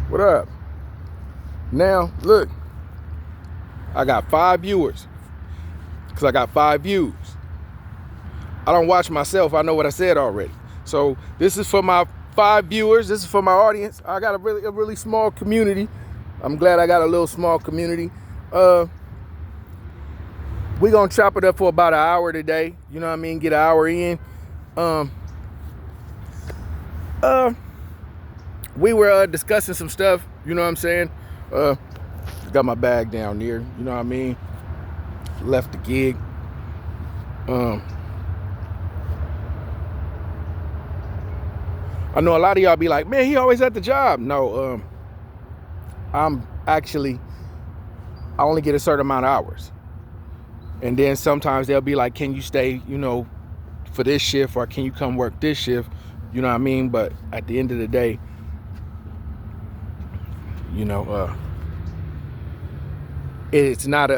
What up? Now, look, I got 5 viewers because I got 5 views. I don't watch myself. I know what I said already. So this is for my 5 viewers. This is for my audience. I got a really small community. I'm glad I got a little small community. We gonna chop it up for about an hour today. You know what I mean? Get an hour in. We were discussing some stuff. You know what I'm saying? Got my bag down there. You know what I mean? Left the gig. I know a lot of y'all be like, man, he always at the job. No, I'm actually, I only get a certain amount of hours. And then sometimes they'll be like, can you stay, for this shift, or can you come work this shift? You know what I mean? But at the end of the day, it's not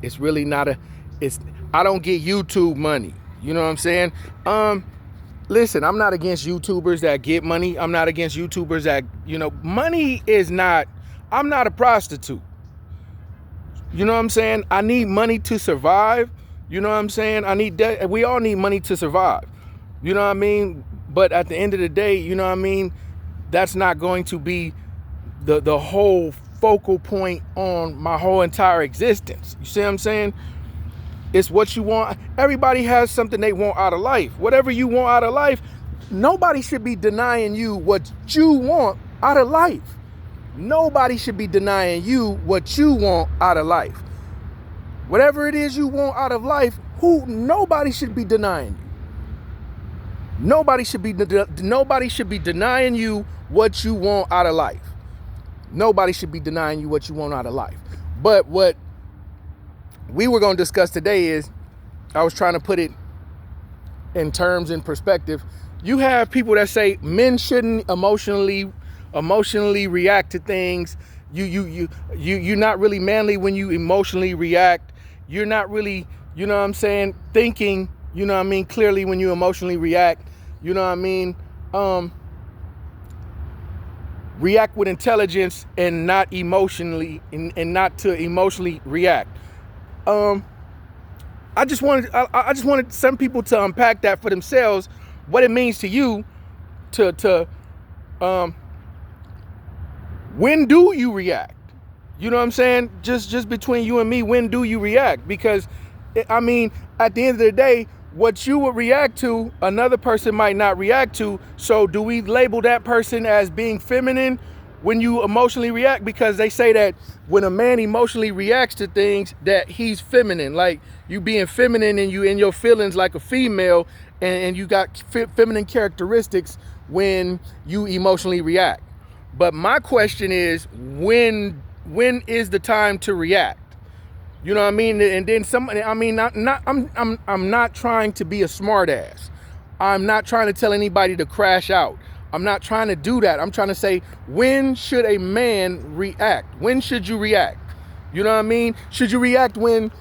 it's really not I don't get YouTube money. You know what I'm saying? Listen, I'm not against YouTubers that get money. I'm not against YouTubers that, money is not, I'm not a prostitute. You know what I'm saying? I need money to survive. You know what I'm saying? We all need money to survive. You know what I mean? But at the end of the day, you know what I mean? That's not going to be the whole focal point on my whole entire existence. You see what I'm saying? It's what you want. Everybody has something they want out of life. Whatever you want out of life, nobody should be denying you what you want out of life. Nobody should be denying you what you want out of life. Whatever it is you want out of life, nobody should be denying you. Nobody should be denying you what you want out of life. Nobody should be denying you what you want out of life. But what we were going to discuss today is, I was trying to put it in terms and perspective. You have people that say men shouldn't emotionally react to things. You're not really manly when you emotionally react. You're not really, thinking, clearly when you emotionally react. You know what I mean? React with intelligence and not emotionally, and not to emotionally react. I just wanted some people to unpack that for themselves, what it means to you to when do you react? You know what I'm saying? Just between you and me, when do you react? Because at the end of the day, what you would react to, another person might not react to. So do we label that person as being feminine when you emotionally react? Because they say that when a man emotionally reacts to things, that he's feminine, like you being feminine and you in your feelings like a female, and you got feminine characteristics when you emotionally react. But my question is, when is the time to react? You know what I mean? And then I'm not trying to be a smart ass. I'm not trying to tell anybody to crash out. I'm not trying to do that. I'm trying to say, when should a man react? When should you react? You know what I mean? Should you react when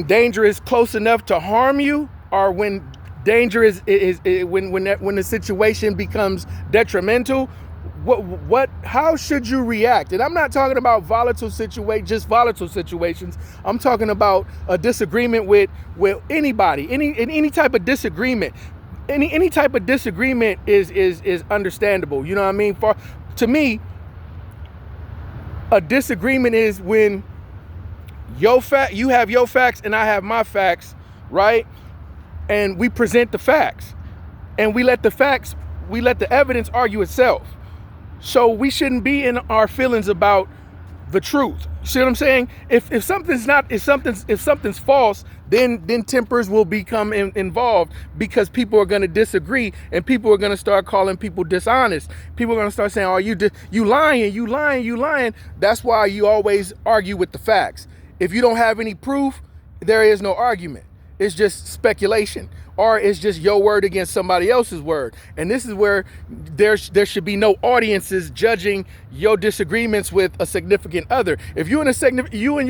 danger is close enough to harm you, or when danger is when the situation becomes detrimental? How should you react? And I'm not talking about volatile situations. I'm talking about a disagreement with anybody, any type of disagreement. Any type of disagreement is understandable. You know what I mean? To me, a disagreement is when you have your facts and I have my facts, right? And we present the facts, and we let the evidence argue itself. So we shouldn't be in our feelings about the truth. See what I'm saying? If something's false, then tempers will become involved, because people are going to disagree, and people are going to start calling people dishonest. People are going to start saying, "Oh, you lying." That's why you always argue with the facts. If you don't have any proof, there is no argument. It's just speculation, or it's just your word against somebody else's word. And this is where there should be no audiences judging your disagreements with a significant other. If you and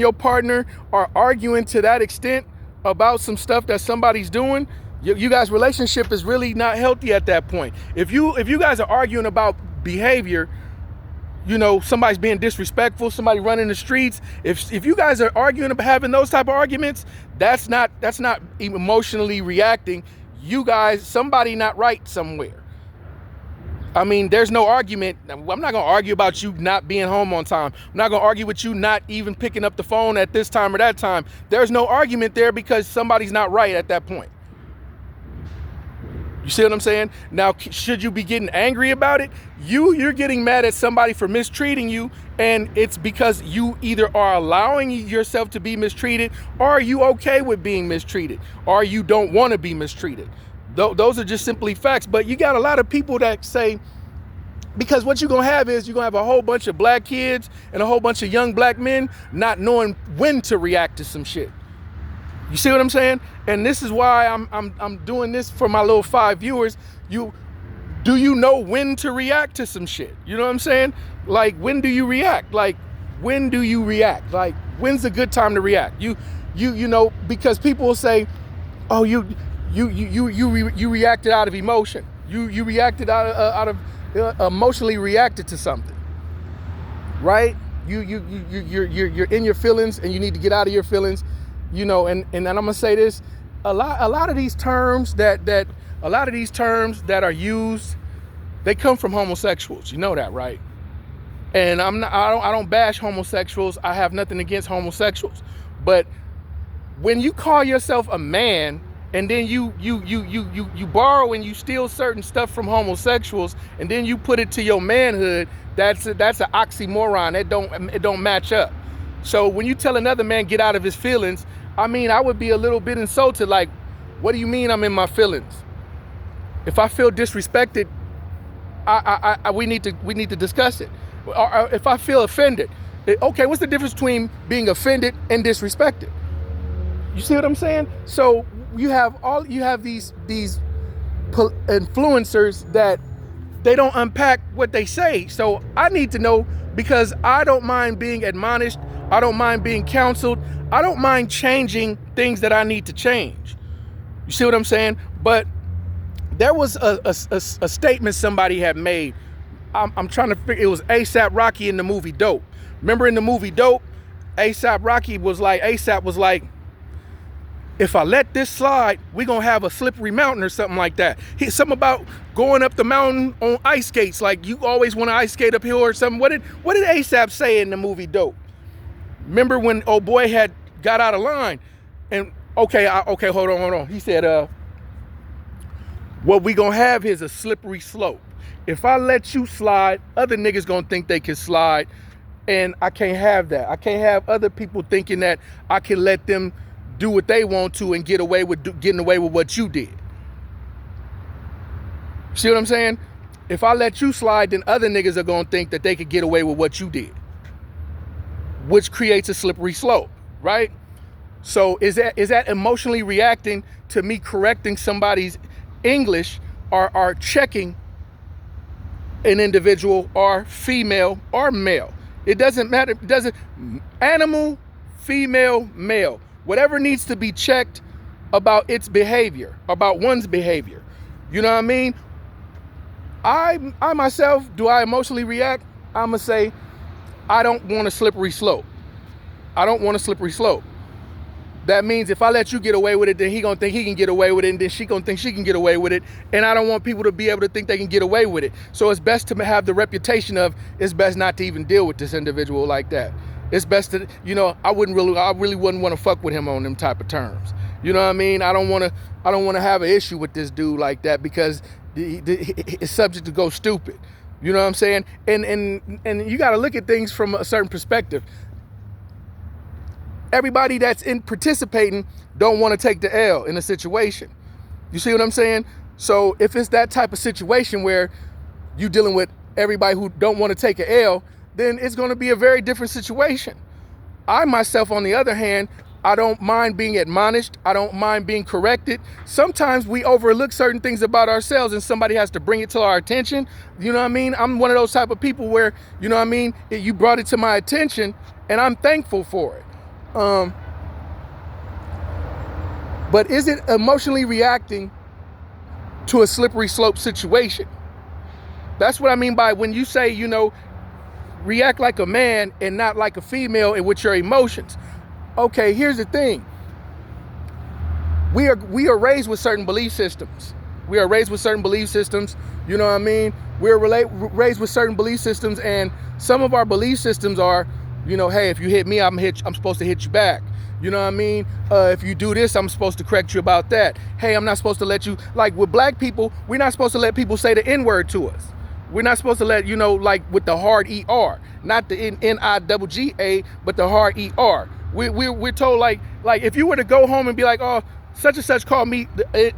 your partner are arguing to that extent about some stuff that somebody's doing, You guys' relationship is really not healthy at that point. If you guys are arguing about behavior, you know, somebody's being disrespectful, somebody running the streets. If you guys are arguing about having those type of arguments, that's not emotionally reacting. You guys, somebody not right somewhere. I mean, there's no argument. I'm not gonna argue about you not being home on time. I'm not gonna argue with you not even picking up the phone at this time or that time. There's no argument there because somebody's not right at that point. You see what I'm saying? Now, should you be getting angry about it? You're getting mad at somebody for mistreating you, and it's because you either are allowing yourself to be mistreated, or are you okay with being mistreated, or you don't want to be mistreated. Those are just simply facts. But you got a lot of people that say, because what you're going to have is you're going to have a whole bunch of black kids and a whole bunch of young black men not knowing when to react to some shit. You see what I'm saying? And this is why I'm doing this for my little 5 viewers. Do you know when to react to some shit? You know what I'm saying? Like, when do you react? Like, when do you react? Like, when's a good time to react? You know, because people will say, oh, you reacted out of emotion. You reacted out of emotionally reacted to something, right? You're in your feelings and you need to get out of your feelings. You know, and I'm gonna say this: a lot of these terms that are used, they come from homosexuals. You know that, right? And I don't bash homosexuals. I have nothing against homosexuals, but when you call yourself a man and then you borrow and you steal certain stuff from homosexuals and then you put it to your manhood, that's an oxymoron. It don't match up. So when you tell another man get out of his feelings, I mean, I would be a little bit insulted. Like, what do you mean I'm in my feelings? If I feel disrespected, we need to discuss it. Or if I feel offended, okay, what's the difference between being offended and disrespected? You see what I'm saying? So you have these influencers that they don't unpack what they say. So I need to know, because I don't mind being admonished. I don't mind being counseled. I don't mind changing things that I need to change. You see what I'm saying? But there was a statement somebody had made. I'm trying to figure, it was ASAP Rocky in the movie Dope. Remember in the movie Dope, ASAP was like, if I let this slide, we're going to have a slippery mountain or something like that. Something about going up the mountain on ice skates, like you always want to ice skate uphill or something. What did ASAP say in the movie Dope? Remember when old boy had got out of line? And okay, hold on. He said, what we going to have is a slippery slope. If I let you slide, other niggas going to think they can slide. And I can't have that. I can't have other people thinking that I can let them do what they want to and getting away with what you did. See what I'm saying? If I let you slide, then other niggas are gonna think that they could get away with what you did, which creates a slippery slope, right? So is that emotionally reacting to me correcting somebody's English or checking an individual or female or male? It doesn't matter. It doesn't, animal, female, male. Whatever needs to be checked about its behavior, about one's behavior. You know what I mean? I myself, do I emotionally react? I'm going to say, I don't want a slippery slope. I don't want a slippery slope. That means if I let you get away with it, then he going to think he can get away with it, and then she going to think she can get away with it. And I don't want people to be able to think they can get away with it. So it's best to have the reputation of, it's best not to even deal with this individual like that. It's best to, you know, I really wouldn't want to fuck with him on them type of terms. You know what I mean? I don't want to have an issue with this dude like that, because it's subject to go stupid. You know what I'm saying? And you got to look at things from a certain perspective. Everybody that's in participating don't want to take the L in a situation. You see what I'm saying? So if it's that type of situation where you dealing with everybody who don't want to take an L, then it's going to be a very different situation. I myself, on the other hand, I don't mind being admonished. I don't mind being corrected. Sometimes we overlook certain things about ourselves and somebody has to bring it to our attention. You know what I mean? I'm one of those type of people where, you know what I mean, you brought it to my attention and I'm thankful for it. But is it emotionally reacting to a slippery slope situation? That's what I mean by when you say, react like a man and not like a female and with your emotions. Okay, here's the thing. We are raised with certain belief systems. We are raised with certain belief systems. You know what I mean? We're raised with certain belief systems, and some of our belief systems are, hey, if you hit me, I'm supposed to hit you back. You know what I mean? If you do this, I'm supposed to correct you about that. Hey, I'm not supposed to let you, like with black people, we're not supposed to let people say the N-word to us. We're not supposed to let, like with the hard ER, not the N-I-G-G-A, but the hard ER. We're told like if you were to go home and be like, oh, such and such called me the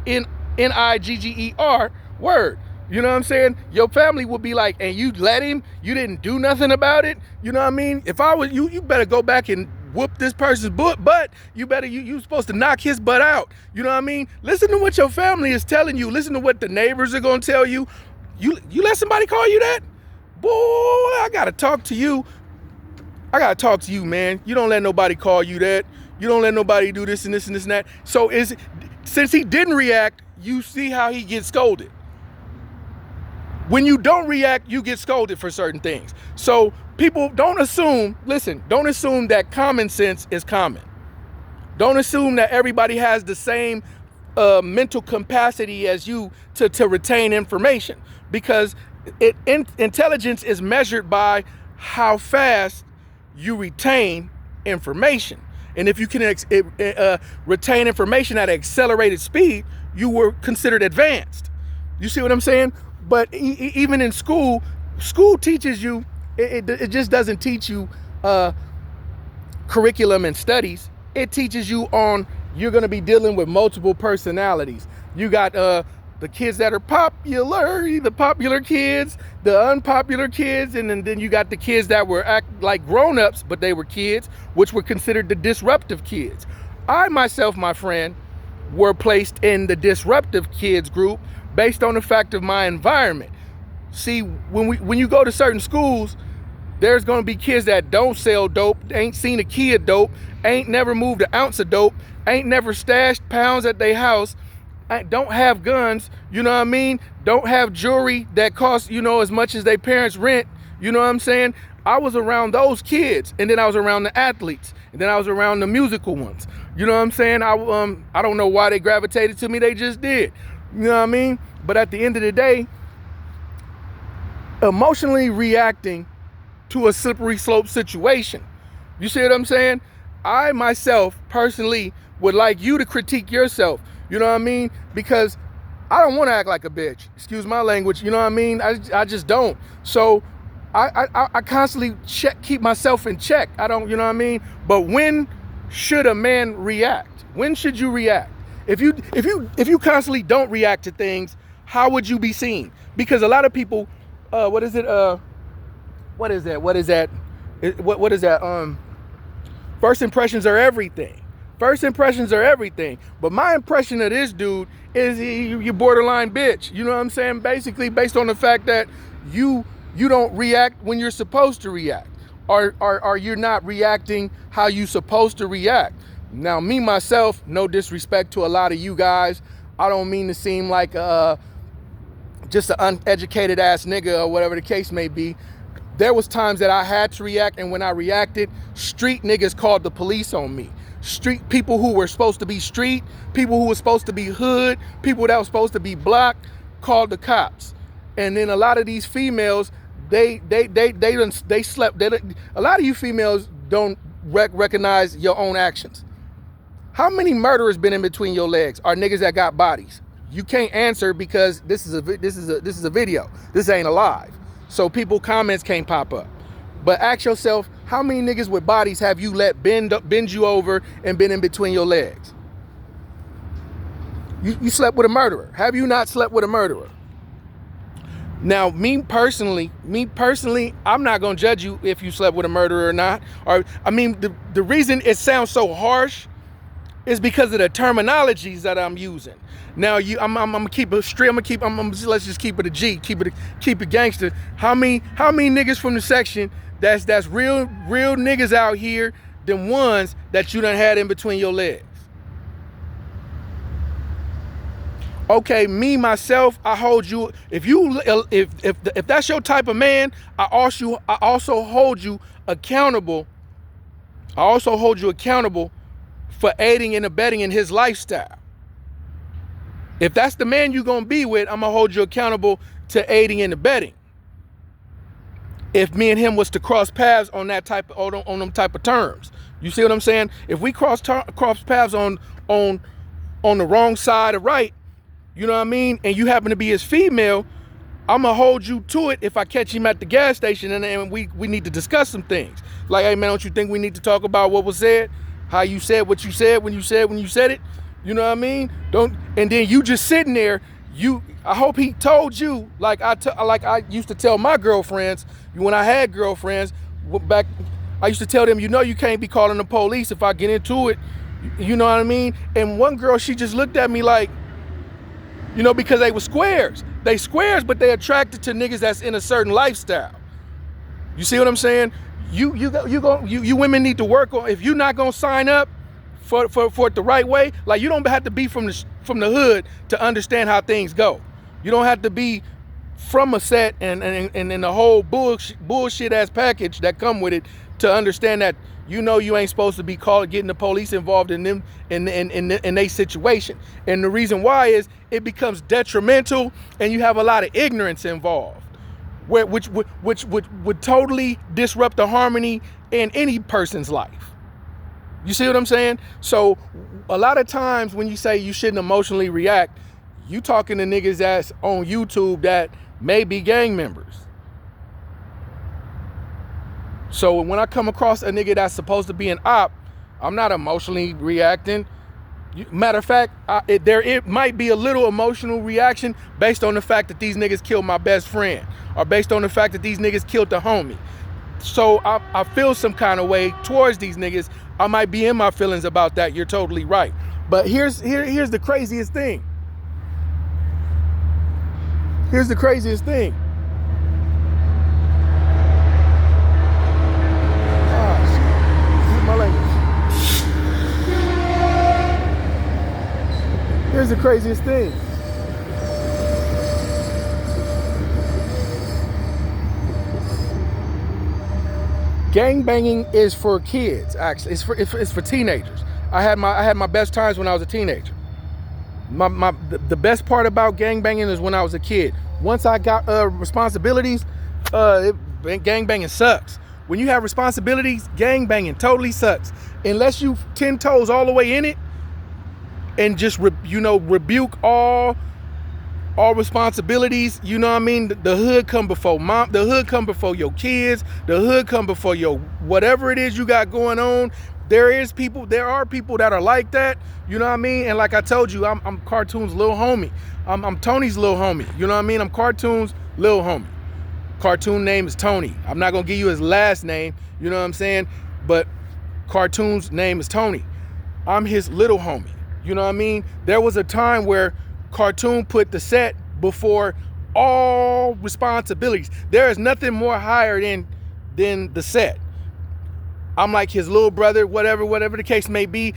N-I-G-G-E-R word. You know what I'm saying? Your family would be like, and you let him? You didn't do nothing about it? You know what I mean? If I was you, you better go back and whoop this person's butt. You supposed to knock his butt out. You know what I mean? Listen to what your family is telling you. Listen to what the neighbors are going to tell you. You let somebody call you that? Boy, I got to talk to you. I got to talk to you, man. You don't let nobody call you that. You don't let nobody do this and this and this and that. So since he didn't react, you see how he gets scolded. When you don't react, you get scolded for certain things. So people don't assume that common sense is common. Don't assume that everybody has the same mental capacity as you to retain information, because intelligence is measured by how fast you retain information. And if you can retain information at an accelerated speed, you were considered advanced. You see what I'm saying? But even in school teaches you, it just doesn't teach you curriculum and studies. It teaches you you're going to be dealing with multiple personalities. You got the kids that are popular, the popular kids, the unpopular kids, and then you got the kids that were act like grown-ups, but they were kids, which were considered the disruptive kids. I myself, my friend, were placed in the disruptive kids group based on the fact of my environment. See, when you go to certain schools, there's going to be kids that don't sell dope, ain't seen a kid dope, ain't never moved an ounce of dope, ain't never stashed pounds at their house, don't have guns, you know what I mean? Don't have jewelry that costs, as much as their parents rent, you know what I'm saying? I was around those kids, and then I was around the athletes, and then I was around the musical ones. You know what I'm saying? I don't know why they gravitated to me, they just did. You know what I mean? But at the end of the day, emotionally reacting to a slippery slope situation. You see what I'm saying? I myself personally would like you to critique yourself. You know what I mean? Because I don't want to act like a bitch. Excuse my language. You know what I mean? I just don't. So I constantly keep myself in check. I don't, you know what I mean? But when should a man react? When should you react? If you constantly don't react to things, how would you be seen? Because a lot of people, what is that? First impressions are everything. First impressions are everything. But my impression of this dude is you're borderline bitch. You know what I'm saying? Basically, based on the fact that you don't react when you're supposed to react, or you're not reacting how you supposed to react. Now, me myself, no disrespect to a lot of you guys, I don't mean to seem like just an uneducated ass nigga or whatever the case may be. There was times that I had to react, and when I reacted, street niggas called the police on me. Street people who were supposed to be street, people who were supposed to be hood, people that were supposed to be block, called the cops. And then a lot of these females, they slept. A lot of you females don't recognize your own actions. How many murderers been in between your legs? Are niggas that got bodies? You can't answer because this is a video. This ain't alive. So comments can't pop up. But ask yourself, how many niggas with bodies have you let bend you over and been in between your legs? You slept with a murderer. Have you not slept with a murderer? Now, me personally, I'm not gonna judge you if you slept with a murderer or not. Or the reason it sounds so harsh is because of the terminologies that I'm using. Now, I'm gonna keep it straight. Let's just keep it a G. Keep it gangster. How many niggas from the section that's real niggas out here, them ones that you done had in between your legs? Okay, me myself, I hold you. If that's your type of man, I also hold you accountable. I also hold you accountable for aiding and abetting in his lifestyle. If that's the man you're gonna be with, I'm gonna hold you accountable to aiding and abetting. If me and him was to cross paths on that type of, on them type of terms, you see what I'm saying? If we cross paths on the wrong side or right, you know what I mean, and you happen to be his female, I'm gonna hold you to it if I catch him at the gas station and we need to discuss some things. Like, hey man, don't you think we need to talk about what was said? How you said what you said when you said it? You know what I mean? And then you just sitting there. I hope he told you, like I used to tell my girlfriends when I had girlfriends back. I used to tell them, you can't be calling the police if I get into it. You know what I mean? And one girl, she just looked at me like, because they were squares. They squares, but they attracted to niggas that's in a certain lifestyle. You see what I'm saying? You women need to work on, if you're not gonna sign up for it the right way, like you don't have to be from the hood to understand how things go. You don't have to be from a set and the whole bullshit ass package that come with it to understand that you ain't supposed to be getting the police involved in them in their situation. And the reason why is it becomes detrimental and you have a lot of ignorance involved, which would totally disrupt the harmony in any person's life. You see what I'm saying? So a lot of times when you say you shouldn't emotionally react, you talking to niggas that's on YouTube that may be gang members. So when I come across a nigga that's supposed to be an op, I'm not emotionally reacting. Matter of fact, it might be a little emotional reaction based on the fact that these niggas killed my best friend, or based on the fact that these niggas killed the homie. So I feel some kind of way towards these niggas. I might be in my feelings about that. You're totally right. But here's the craziest thing. Here's the craziest thing. Excuse my language. Here's the craziest thing. Gangbanging is for kids, actually. It's for teenagers. I had my best times when I was a teenager. The best part about gangbanging is when I was a kid. Once I got responsibilities, gangbanging sucks. When you have responsibilities, gangbanging totally sucks. Unless you 10 toes all the way in it and just rebuke all responsibilities. You know what I mean? The hood come before mom. The hood come before your kids. The hood come before your whatever it is you got going on. There are people that are like that. You know what I mean? And like I told you, I'm Cartoon's little homie. I'm Tony's little homie. You know what I mean? I'm Cartoon's little homie. Cartoon name is Tony. I'm not gonna give you his last name. You know what I'm saying? But Cartoon's name is Tony. I'm his little homie. You know what I mean? There was a time where Cartoon put the set before all responsibilities. There is nothing more higher than the set. I'm like his little brother, whatever the case may be,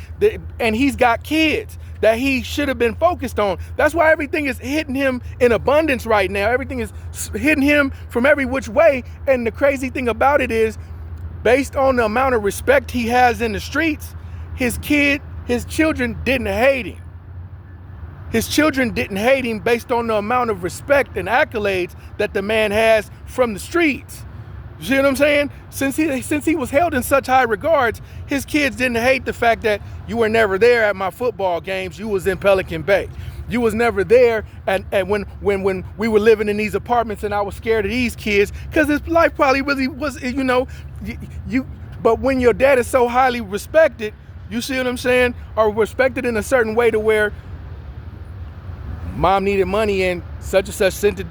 and he's got kids that he should have been focused on. That's why everything is hitting him in abundance right now. Everything is hitting him from every which way. And the crazy thing about it is, based on the amount of respect he has in the streets, his children didn't hate him. His children didn't hate him based on the amount of respect and accolades that the man has from the streets. You see what I'm saying? Since he was held in such high regards, his kids didn't hate the fact that you were never there at my football games. You was in Pelican Bay. You was never there and when we were living in these apartments and I was scared of these kids, because his life probably really was, but when your dad is so highly respected, you see what I'm saying? Or respected in a certain way to where mom needed money and such sent it,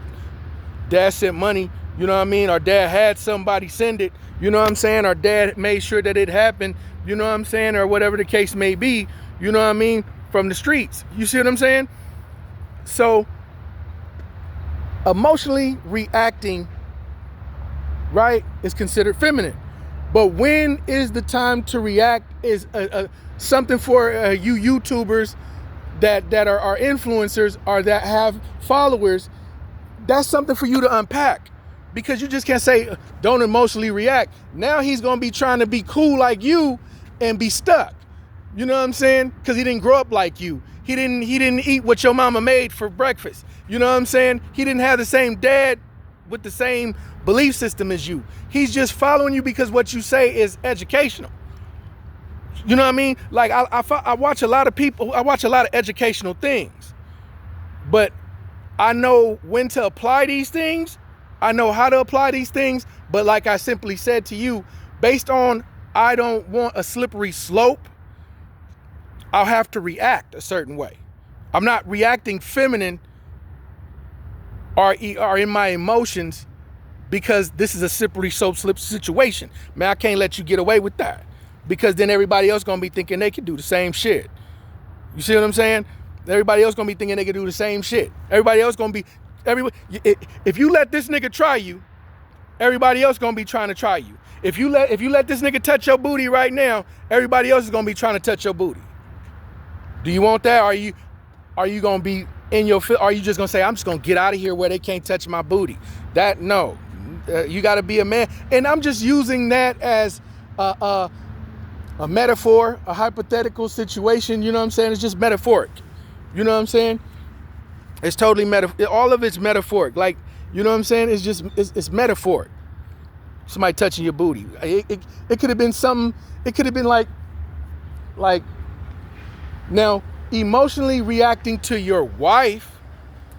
dad sent money. You know what I mean? Our dad had somebody send it. You know what I'm saying? Our dad made sure that it happened. You know what I'm saying? Or whatever the case may be. You know what I mean? From the streets. You see what I'm saying? So, emotionally reacting, right, is considered feminine. But when is the time to react is something for you YouTubers that are influencers or that have followers, that's something for you to unpack, because you just can't say don't emotionally react. Now he's gonna be trying to be cool like you and be stuck. You know what I'm saying? Because he didn't grow up like you. He didn't eat what your mama made for breakfast. You know what I'm saying? He didn't have the same dad with the same belief system as you. He's just following you because what you say is educational. You know what I mean? Like I watch a lot of people, I watch a lot of educational things, but I know when to apply these things. I know how to apply these things. But like I simply said to you, based on I don't want a slippery slope, I'll have to react a certain way. I'm not reacting feminine or in my emotions because this is a slippery slip situation. Man, I can't let you get away with that, because then everybody else gonna be thinking they can do the same shit. You see what I'm saying? Everybody else gonna be thinking they can do the same shit. Everybody else gonna be, if you let this nigga try you, everybody else gonna be trying to try you. If you let this nigga touch your booty right now, everybody else is gonna be trying to touch your booty. Do you want that? Are you gonna be in your? Are you just gonna say I'm just gonna get out of here where they can't touch my booty? That no, you got to be a man. And I'm just using that as a metaphor, a hypothetical situation. You know what I'm saying? It's just metaphoric. You know what I'm saying? It's totally all of it's metaphoric. Like, you know what I'm saying? It's just it's metaphoric. Somebody touching your booty. It could have been something. It could have been like. Now, emotionally reacting to your wife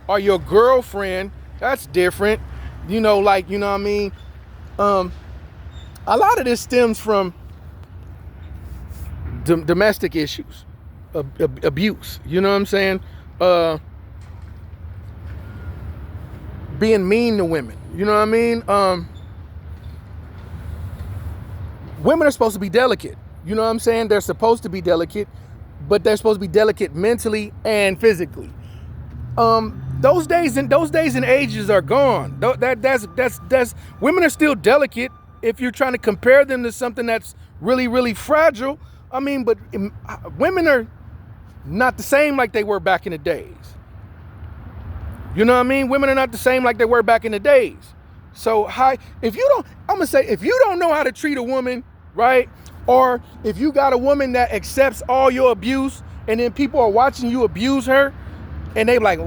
or your girlfriend, that's different. You know, like, you know what I mean? A lot of this stems from domestic issues, abuse. You know what I'm saying? Being mean to women. You know what I mean? Women are supposed to be delicate. You know what I'm saying? They're supposed to be delicate, but they're supposed to be delicate mentally and physically. Those days and ages are gone. That's women are still delicate if you're trying to compare them to something that's really, really fragile. I mean, but women are not the same like they were back in the days. You know what I mean? Women are not the same like they were back in the days. So if you don't know how to treat a woman, right? Or if you got a woman that accepts all your abuse and then people are watching you abuse her and they like,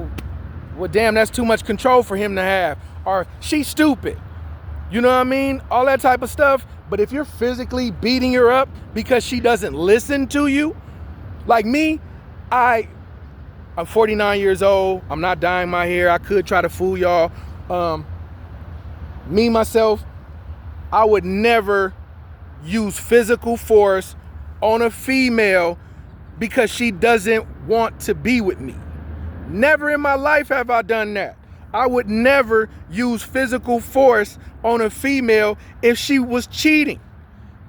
well, damn, that's too much control for him to have. Or she's stupid. You know what I mean? All that type of stuff. But if you're physically beating her up because she doesn't listen to you, like me, I'm 49 years old. I'm not dyeing my hair. I could try to fool y'all. Me, myself, I would never use physical force on a female because she doesn't want to be with me. Never in my life have I done that. I would never use physical force on a female if she was cheating.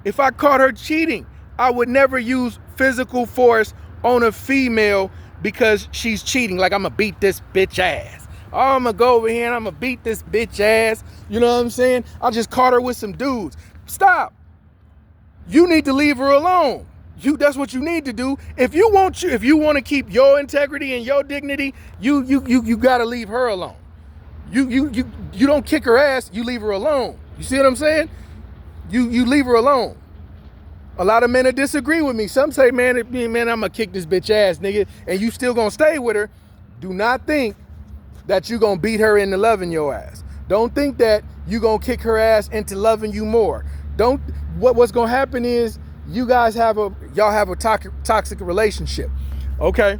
If I caught her cheating, I would never use physical force on a female because she's cheating. Like, I'm gonna beat this bitch ass. Oh, I'm gonna go over here and I'm gonna beat this bitch ass. You know what I'm saying? I just caught her with some dudes. Stop. You need to leave her alone. That's what you need to do. If you want to keep your integrity and your dignity, you gotta leave her alone. You don't kick her ass, you leave her alone. You see what I'm saying? You leave her alone. A lot of men disagree with me. Some say, man, I'm gonna kick this bitch ass, nigga, and you still gonna stay with her. Do not think that you gonna beat her into loving your ass. Don't think that you gonna kick her ass into loving you more. What's gonna happen is y'all have a toxic relationship. Okay?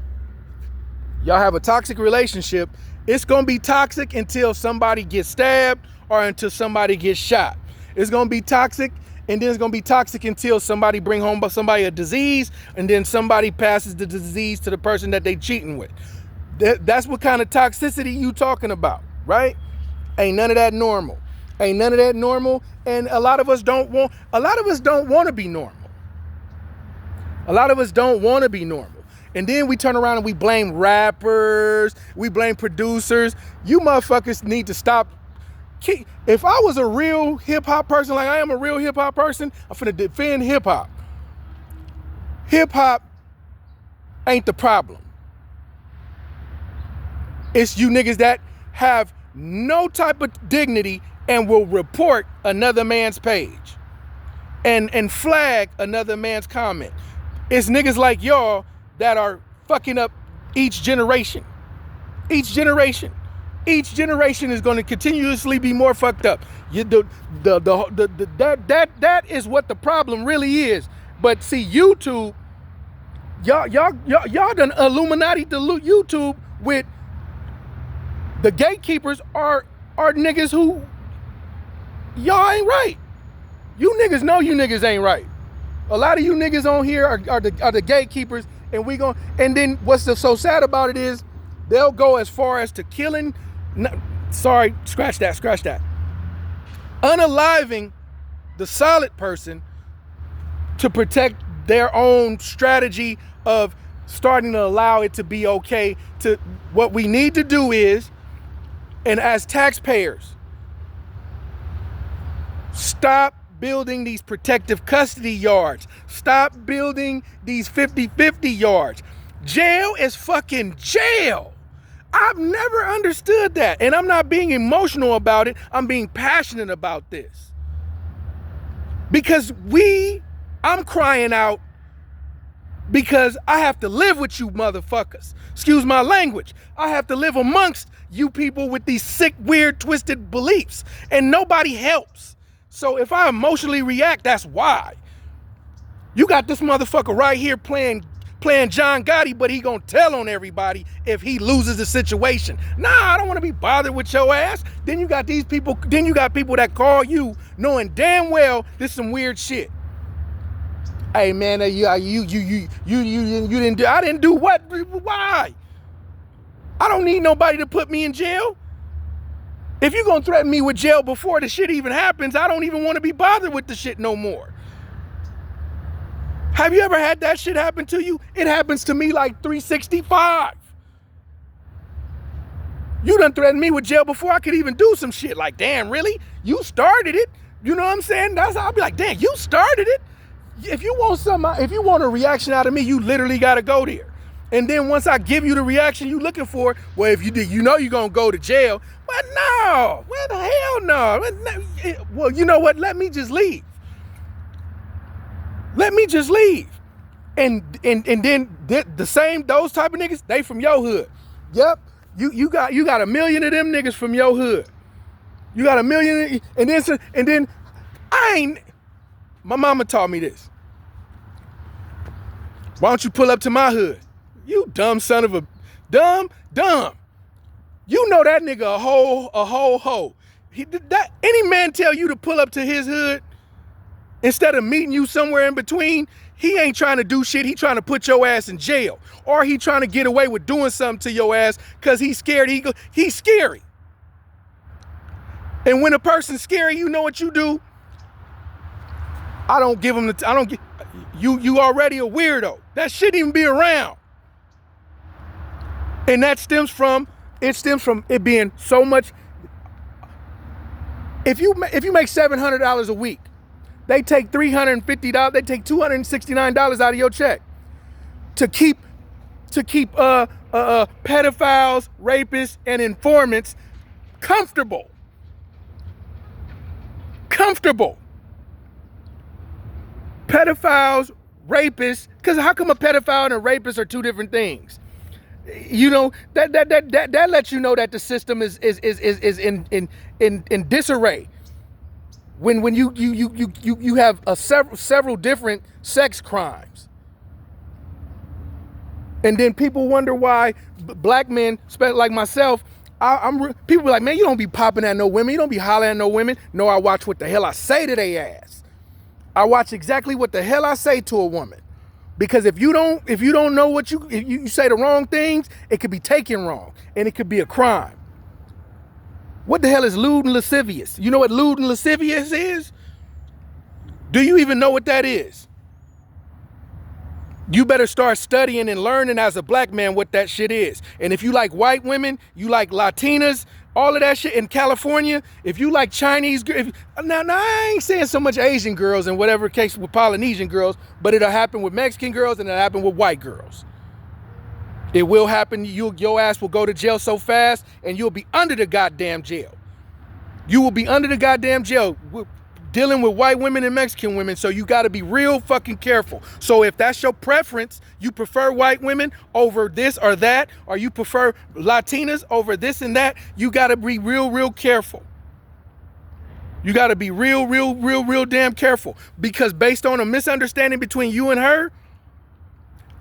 Y'all have a toxic relationship. It's gonna be toxic until somebody gets stabbed or until somebody gets shot. It's gonna be toxic, and then it's gonna be toxic until somebody bring home somebody a disease, and then somebody passes the disease to the person that they cheating with. That's what kind of toxicity you talking about, right? Ain't none of that normal. Ain't none of that normal. And a lot of us don't want to be normal. A lot of us don't want to be normal. And then we turn around and we blame rappers, we blame producers. You motherfuckers need to stop. If I was a real hip hop person, like I am a real hip hop person, I'm finna defend hip hop. Hip hop ain't the problem. It's you niggas that have no type of dignity and will report another man's page and flag another man's comment. It's niggas like y'all that are fucking up each generation. Each generation is going to continuously be more fucked up. That is what the problem really is. But see, YouTube, y'all done Illuminati to YouTube with the gatekeepers are niggas who y'all ain't right. You niggas know you niggas ain't right. A lot of you niggas on here are the gatekeepers, and then what's so sad about it is they'll go as far as to killing, scratch that. Unaliving the solid person to protect their own strategy of starting to allow it to be okay. To what we need to do is, and as taxpayers, stop building these protective custody yards. Stop building these 50-50 yards. Jail is fucking jail. I've never understood that. And I'm not being emotional about it. I'm being passionate about this. Because I'm crying out because I have to live with you motherfuckers. Excuse my language. I have to live amongst you people with these sick, weird, twisted beliefs. And nobody helps. So if I emotionally react, that's why. You got this motherfucker right here playing John Gotti, but he gonna tell on everybody if he loses the situation. Nah, I don't want to be bothered with your ass. Then you got people that call you knowing damn well this is some weird shit. Hey man, you didn't do. I didn't do what? Why? I don't need nobody to put me in jail. If you're gonna threaten me with jail before the shit even happens, I don't even want to be bothered with the shit no more. Have you ever had that shit happen to you? It happens to me like 365. You done threatened me with jail before I could even do some shit. Like, damn, really? You started it. You know what I'm saying? I'll be like, damn, you started it. If you want a reaction out of me, you literally gotta go there. And then once I give you the reaction you looking for, well, if you did, you know you're gonna go to jail. But no, where the hell no? Well, you know what? Let me just leave. And then the same, those type of niggas, they from your hood. Yep. You got a million of them niggas from your hood. You got a million, and then my mama taught me this. Why don't you pull up to my hood? You dumb son of a dumb. You know that nigga a whole. Any man tell you to pull up to his hood instead of meeting you somewhere in between, he ain't trying to do shit. He trying to put your ass in jail, or he trying to get away with doing something to your ass because he's scared. He's scary. And when a person's scary, you know what you do? I don't give him you already a weirdo. That shouldn't even be around. And that stems from it being so much. If you make $700 a week, they take $350, they take $269 out of your check to keep pedophiles, rapists, and informants comfortable. Pedophiles, rapists, because how come a pedophile and a rapist are two different things? You know, that lets you know that the system is in disarray. When you have several different sex crimes, and then people wonder why black men, like myself, people be like, man, you don't be popping at no women, you don't be hollering at no women. No, I watch what the hell I say to their ass. I watch exactly what the hell I say to a woman. Because if you don't know what if you say the wrong things, it could be taken wrong and it could be a crime. What the hell is lewd and lascivious? You know what lewd and lascivious is? Do you even know what that is? You better start studying and learning as a black man what that shit is. And if you like white women, you like Latinas, all of that shit in California, if you like Chinese girls, now I ain't saying so much Asian girls and whatever case with Polynesian girls, but it'll happen with Mexican girls and it'll happen with white girls. It will happen. Your ass will go to jail so fast, and you'll be under the goddamn jail. You will be under the goddamn jail dealing with white women and Mexican women, so you got to be real fucking careful. So if that's your preference, you prefer white women over this or that, or you prefer Latinas over this and that, you got to be real careful. You got to be real damn careful, because based on a misunderstanding between you and her,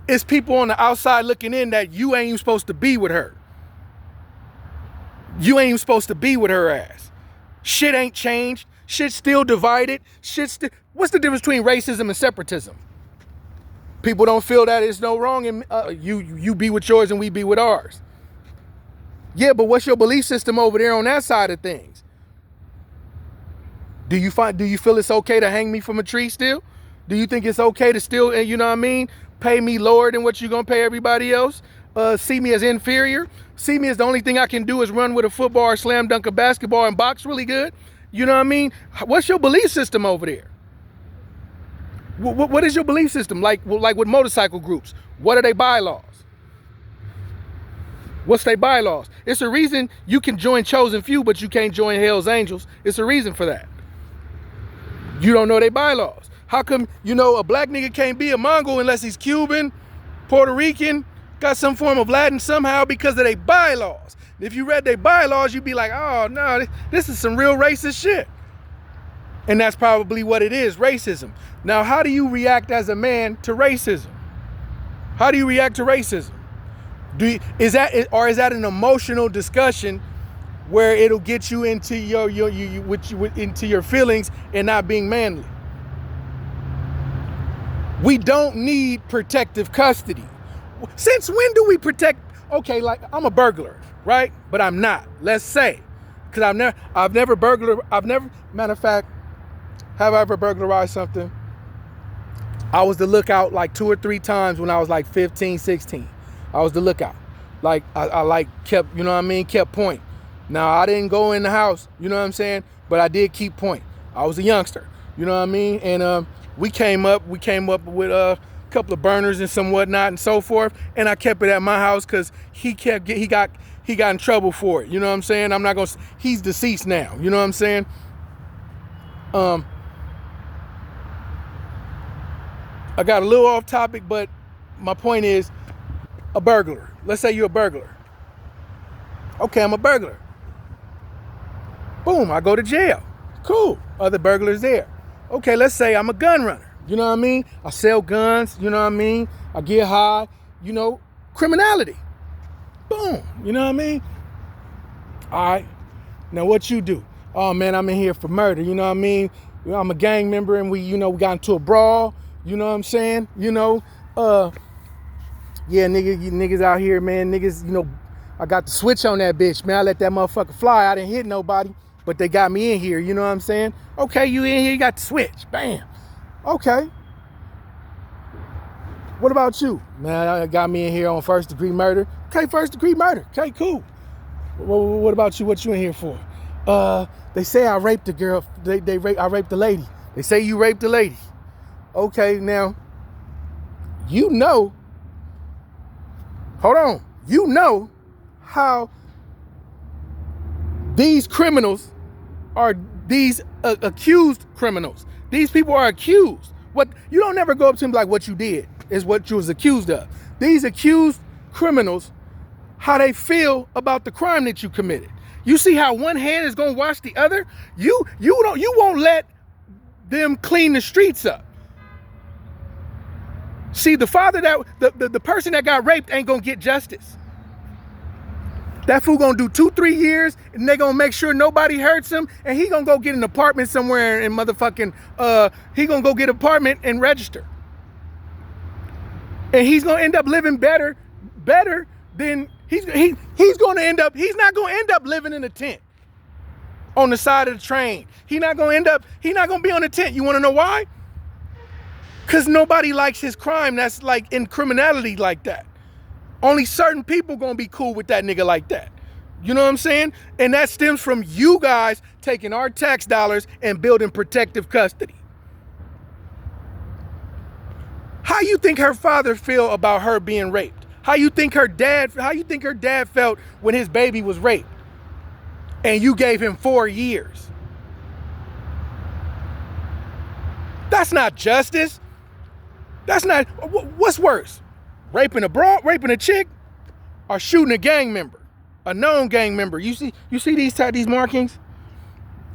it's people on the outside looking in that you ain't even supposed to be with her. You ain't even supposed to be with her ass. Shit ain't changed. Shit's still divided. What's the difference between racism and separatism? People don't feel that there's no wrong in you be with yours and we be with ours. Yeah, but what's your belief system over there on that side of things? Do you feel it's okay to hang me from a tree still? Do you think it's okay to still, you know what I mean, pay me lower than what you're gonna pay everybody else? See me as inferior? See me as the only thing I can do is run with a football or slam dunk a basketball and box really good? You know what I mean? What's your belief system over there? What is your belief system? Like with motorcycle groups, what are their bylaws? What's their bylaws? It's a reason you can join Chosen Few, but you can't join Hell's Angels. It's a reason for that. You don't know their bylaws. How come, a black nigga can't be a Mongol unless he's Cuban, Puerto Rican, got some form of Latin somehow because of their bylaws? If you read their bylaws, you'd be like, oh no, this is some real racist shit. And that's probably what it is, racism. Now, how do you react as a man to racism? How do you react to racism? Is that an emotional discussion where it'll get you into into your feelings and not being manly? We don't need protective custody. Since when do we protect? Okay, like I'm a burglar, right? But I'm not. Let's say, because matter of fact, have I ever burglarized something? I was the lookout like 2 or 3 times when I was like 15, 16. I was the lookout. Like I kept, kept point. Now I didn't go in the house, you know what I'm saying? But I did keep point. I was a youngster, you know what I mean? And we came up with a couple of burners and some whatnot and so forth. And I kept it at my house because he got in trouble for it. You know what I'm saying? He's deceased now. You know what I'm saying? I got a little off topic, but my point is a burglar. Let's say you're a burglar. Okay, I'm a burglar. Boom, I go to jail. Cool, other burglars there. Okay, let's say I'm a gun runner. You know what I mean? I sell guns, you know what I mean? I get high, criminality. Boom, you know what I mean? All right, now what you do? Oh man, I'm in here for murder, you know what I mean? I'm a gang member and we got into a brawl, you know what I'm saying? Yeah, niggas out here, man, niggas, I got the switch on that bitch, man. I let that motherfucker fly. I didn't hit nobody, but they got me in here, you know what I'm saying? Okay, you in here, you got the switch, bam. Okay. What about you? Man, I got me in here on first degree murder. Okay, first degree murder. Okay, cool. What about you? What you in here for? They say I raped the girl. I raped the lady. They say you raped the lady. Okay, now, hold on. How these criminals are these accused criminals. These people are accused. What you don't never go up to them like what you did is what you was accused of. These accused criminals, how they feel about the crime that you committed. You see how one hand is gonna wash the other? You won't let them clean the streets up. See, the father the person that got raped ain't gonna get justice. That fool gonna do 2-3 years and they gonna make sure nobody hurts him, and he gonna go get an apartment somewhere in motherfucking he gonna go get an apartment and register. And he's gonna end up living better than he's not gonna end up living in a tent on the side of the train. He's not gonna be on a tent. You wanna know why? Cause nobody likes his crime that's like in criminality like that. Only certain people gonna be cool with that nigga like that. You know what I'm saying? And that stems from you guys taking our tax dollars and building protective custody. How you think her father feel about her being raped? How you think her dad felt when his baby was raped? And you gave him 4 years. That's not justice. That's not, what's worse? Raping a chick, or shooting a gang member, a known gang member? You see these markings?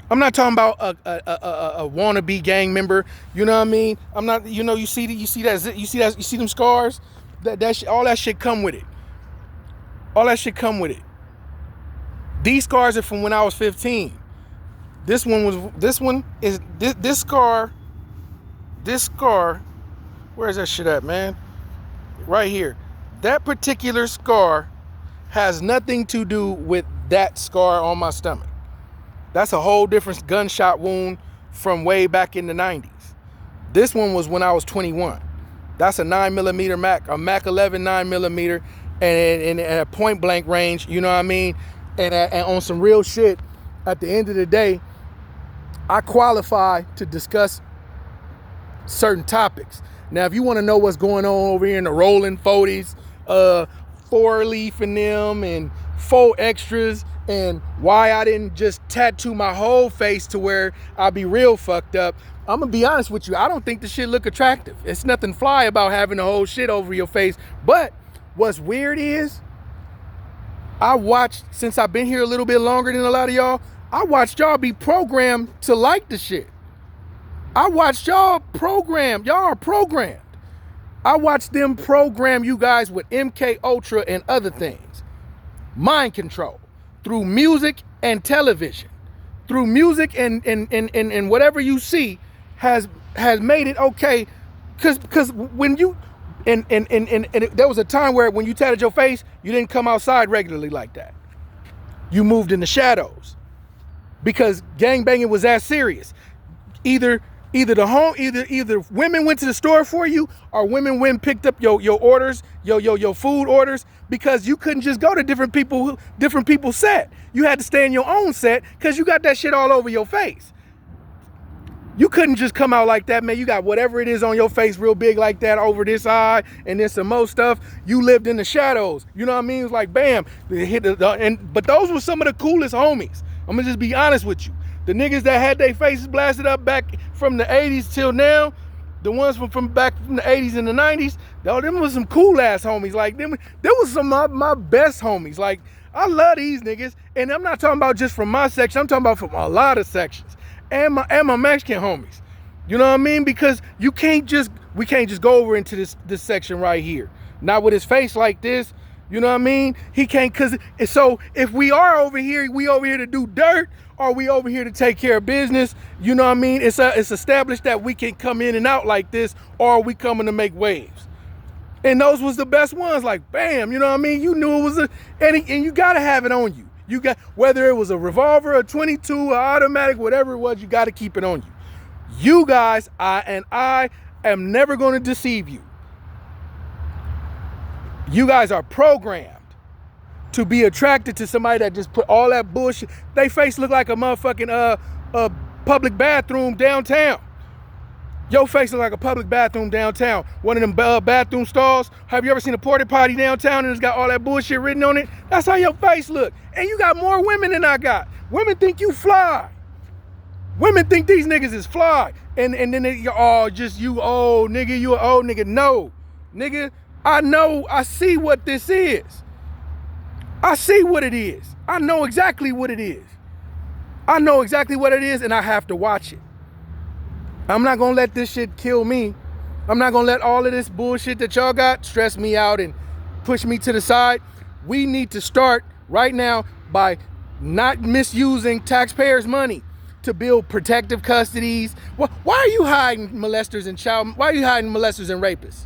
I'm not talking about a wannabe gang member. You know what I mean? I'm not. You see them scars. All that shit come with it. All that shit come with it. These scars are from when I was 15. This scar. Where's that shit at, man? Right here. That particular scar has nothing to do with that scar on my stomach. That's a whole different gunshot wound from way back in the 90s. This one was when I was 21. That's a 9mm Mac, a Mac 11 9mm, and at point blank range, you know what I mean? And on some real shit, at the end of the day, I qualify to discuss certain topics. Now, if you want to know what's going on over here in the rolling 40s, 4-leaf and them, and 4 extras, and why I didn't just tattoo my whole face to where I'll be real fucked up, I'm gonna be honest with you, I don't think the shit look attractive. It's nothing fly about having the whole shit over your face. But what's weird is, I watched, since I've been here a little bit longer than a lot of y'all, I watched y'all be programmed to like the shit. I watched y'all programmed. Y'all are programmed. I watched them program you guys with MK Ultra and other things. Mind control through music and television. Through music and whatever you see has made it okay. Cause when you and there was a time where when you tatted your face, you didn't come outside regularly like that. You moved in the shadows because gangbanging was that serious. Either women went to the store for you, or women went and picked up your orders, your food orders, because you couldn't just go to different people's set. You had to stay in your own set because you got that shit all over your face. You couldn't just come out like that, man. You got whatever it is on your face real big like that over this eye, and then some more stuff. You lived in the shadows. You know what I mean? It was like, bam. But those were some of the coolest homies. I'm going to just be honest with you. The niggas that had their faces blasted up back from the 80s till now, the ones from back from the 80s and the 90s, them was some cool ass homies. Like, them was some of my best homies. Like, I love these niggas. And I'm not talking about just from my section. I'm talking about from a lot of sections. And my Mexican homies. You know what I mean? Because we can't just go over into this section right here. Not with his face like this. You know what I mean? He can't, so if we are over here, we over here to do dirt, or we over here to take care of business, you know what I mean? It's established that we can come in and out like this, or we coming to make waves. And those was the best ones, like bam, you know what I mean? You knew it was and you gotta have it on you. You got, whether it was a revolver, a 22, an automatic, whatever it was, you gotta keep it on you. You guys, I am never gonna deceive you. You guys are programmed to be attracted to somebody that just put all that bullshit. They face look like a motherfucking public bathroom downtown. Your face look like a public bathroom downtown. One of them bathroom stalls. Have you ever seen a porta potty downtown and it's got all that bullshit written on it? That's how your face look. And you got more women than I got. Women think you fly. Women think these niggas is fly. And then they, just you old nigga, you an old nigga. No, nigga. I know, I see what this is. I see what it is. I know exactly what it is. I know exactly what it is, and I have to watch it. I'm not gonna let this shit kill me. I'm not gonna let all of this bullshit that y'all got stress me out and push me to the side. We need to start right now by not misusing taxpayers' money to build protective custodies. Why are you hiding molesters and why are you hiding molesters and rapists?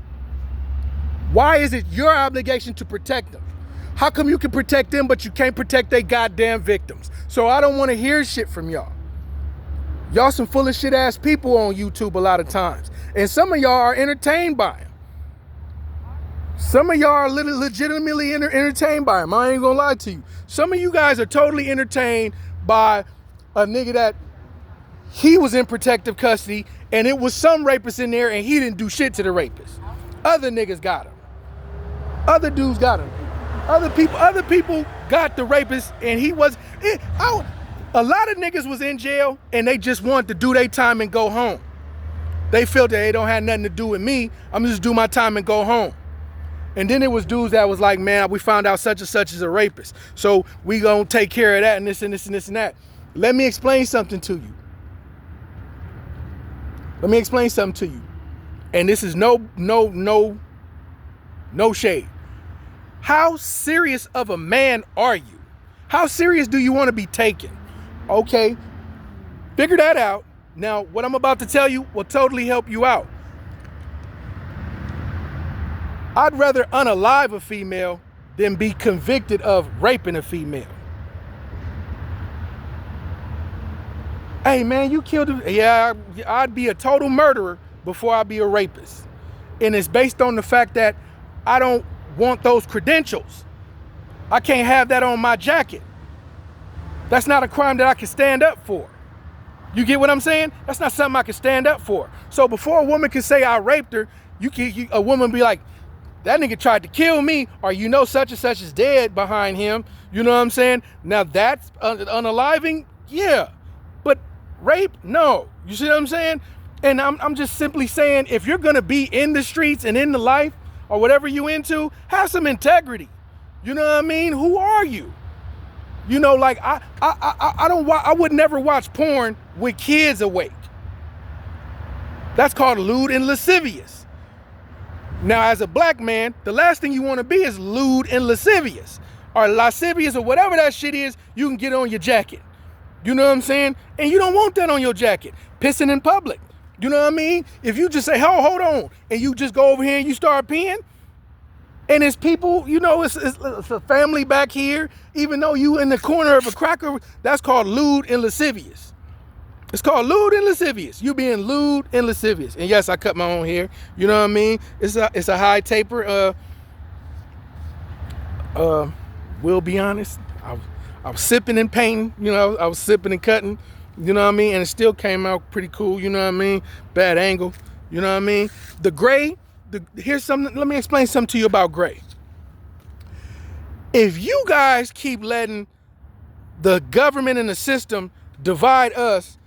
Why is it your obligation to protect them? How come you can protect them, but you can't protect their goddamn victims? So I don't want to hear shit from y'all. Y'all some full of shit ass people on YouTube a lot of times. And some of y'all are entertained by them. Some of y'all are legitimately entertained by them. I ain't gonna lie to you. Some of you guys are totally entertained by a nigga that he was in protective custody and it was some rapist in there and he didn't do shit to the rapist. Other niggas got him. Other dudes got him. Other people got the rapist, and he was. A lot of niggas was in jail, and they just wanted to do their time and go home. They felt that they don't have nothing to do with me. I'm just do my time and go home. And then there was dudes that was like, man, we found out such and such is a rapist, so we gonna take care of that and this and this and this and that. Let me explain something to you. And this is no shade. How serious of a man are you? How serious do you want to be taken? Okay, figure that out. Now, what I'm about to tell you will totally help you out. I'd rather unalive a female than be convicted of raping a female. Hey man, you killed her. Yeah, I'd be a total murderer before I'd be a rapist. And it's based on the fact that I don't want those credentials. I can't have that on my jacket. That's not a crime that I can stand up for. You get what I'm saying? That's not something I can stand up for. So before a woman can say I raped her, a woman be like, that nigga tried to kill me, or such and such is dead behind him. You know what I'm saying? Now that's unaliving, yeah. But rape, no. You see what I'm saying? And I'm just simply saying, if you're gonna be in the streets and in the life or whatever you into, have some integrity. You know what I mean? Who are you? Like I would never watch porn with kids awake. That's called lewd and lascivious. Now, as a black man, the last thing you want to be is lewd and lascivious, or lascivious, or whatever that shit is. You can get on your jacket. You know what I'm saying? And you don't want that on your jacket. Pissing in public. You know what I mean? If you just say, hold on, and you just go over here and you start peeing, and it's people, it's a family back here, even though you in the corner of a cracker, that's called lewd and lascivious. It's called lewd and lascivious. You being lewd and lascivious. And yes, I cut my own hair. You know what I mean? It's a high taper. We'll be honest. I was sipping and painting. I was sipping and cutting. You know what I mean? And it still came out pretty cool. You know what I mean? Bad angle. You know what I mean? The gray. Here's something. Let me explain something to you about gray. If you guys keep letting the government and the system divide us,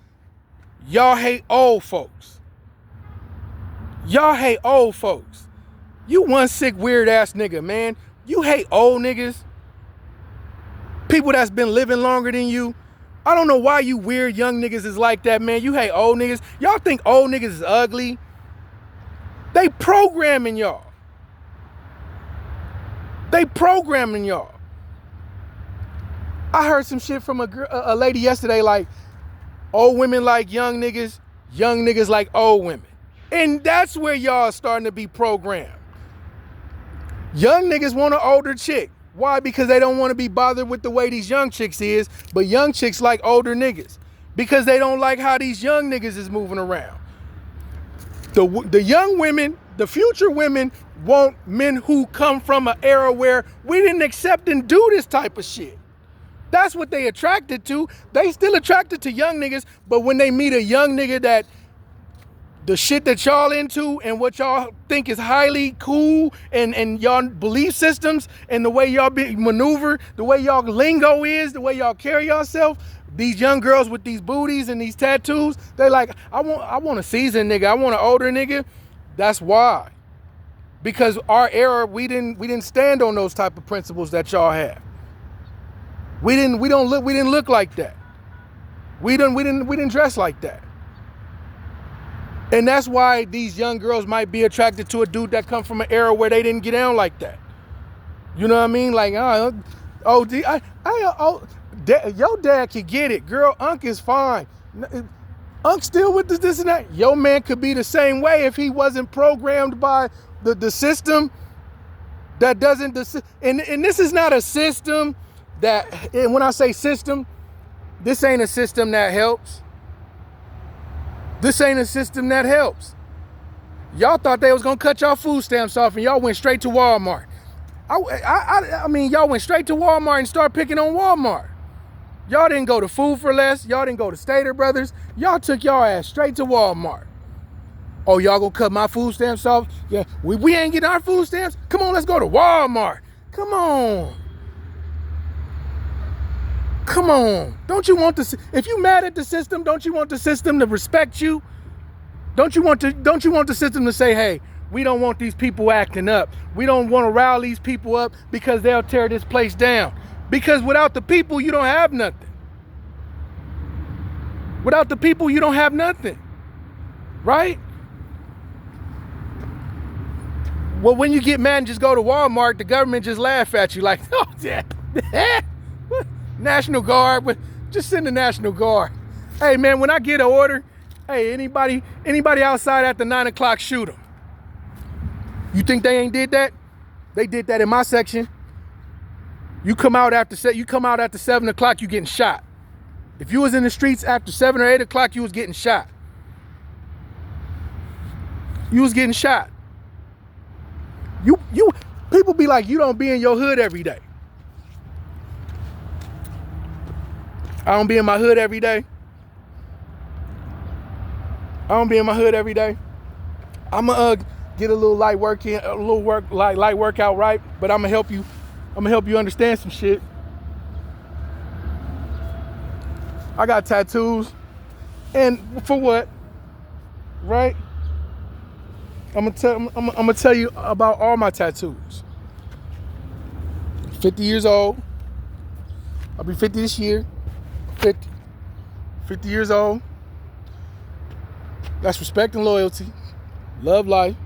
y'all hate old folks. Y'all hate old folks. You one sick, weird ass nigga, man. You hate old niggas. People that's been living longer than you. I don't know why you weird young niggas is like that, man. You hate old niggas. Y'all think old niggas is ugly. They programming y'all. I heard some shit from a lady yesterday, like, old women like young niggas like old women. And that's where y'all are starting to be programmed. Young niggas want an older chick. Why? Because they don't want to be bothered with the way these young chicks is, but young chicks like older niggas because they don't like how these young niggas is moving around. The young women, the future women, want men who come from an era where we didn't accept and do this type of shit. That's what they attracted to. They still attracted to young niggas, but when they meet a young nigga that the shit that y'all into and what y'all think is highly cool and y'all belief systems and the way y'all maneuver, the way y'all lingo is, the way y'all carry yourself, these young girls with these booties and these tattoos, they like, I want a seasoned nigga. I want an older nigga. That's why. Because our era, we didn't stand on those type of principles that y'all have. We didn't look like that. We didn't dress like that. And that's why these young girls might be attracted to a dude that come from an era where they didn't get down like that. You know what I mean? Like, your dad could get it. Girl, Unc is fine. Unc still with this and that. Your man could be the same way if he wasn't programmed by the system that doesn't, and this is not a system that, and when I say system, this ain't a system that helps. This ain't a system that helps. Y'all thought they was gonna cut y'all food stamps off and y'all went straight to Walmart. I mean, y'all went straight to Walmart and started picking on Walmart. Y'all didn't go to Food for Less. Y'all didn't go to Stater Brothers. Y'all took y'all ass straight to Walmart. Oh, y'all gonna cut my food stamps off? Yeah, we ain't getting our food stamps? Come on, let's go to Walmart. Come on. Come on. Don't you want if you mad at the system, don't you want the system to respect you? Don't you want the system to say, hey, we don't want these people acting up. We don't want to rile these people up because they'll tear this place down. Because without the people, you don't have nothing. Without the people, you don't have nothing. Right? Well, when you get mad and just go to Walmart, the government just laugh at you like, oh, yeah. National Guard, just send the National Guard. Hey, man, when I get an order, hey, anybody outside after 9 o'clock, shoot them. You think they ain't did that? They did that in my section. You come out after 7 o'clock, you getting shot. If you was in the streets after 7 or 8 o'clock, you was getting shot. You was getting shot. You people be like, you don't be in your hood every day. I don't be in my hood every day. I'm gonna get a little light work in, light workout, right? But I'm gonna help you understand some shit. I got tattoos, and for what? Right? I'm gonna tell you about all my tattoos. 50 years old. I'll be 50 this year. 50 years old. That's respect and loyalty. Love life.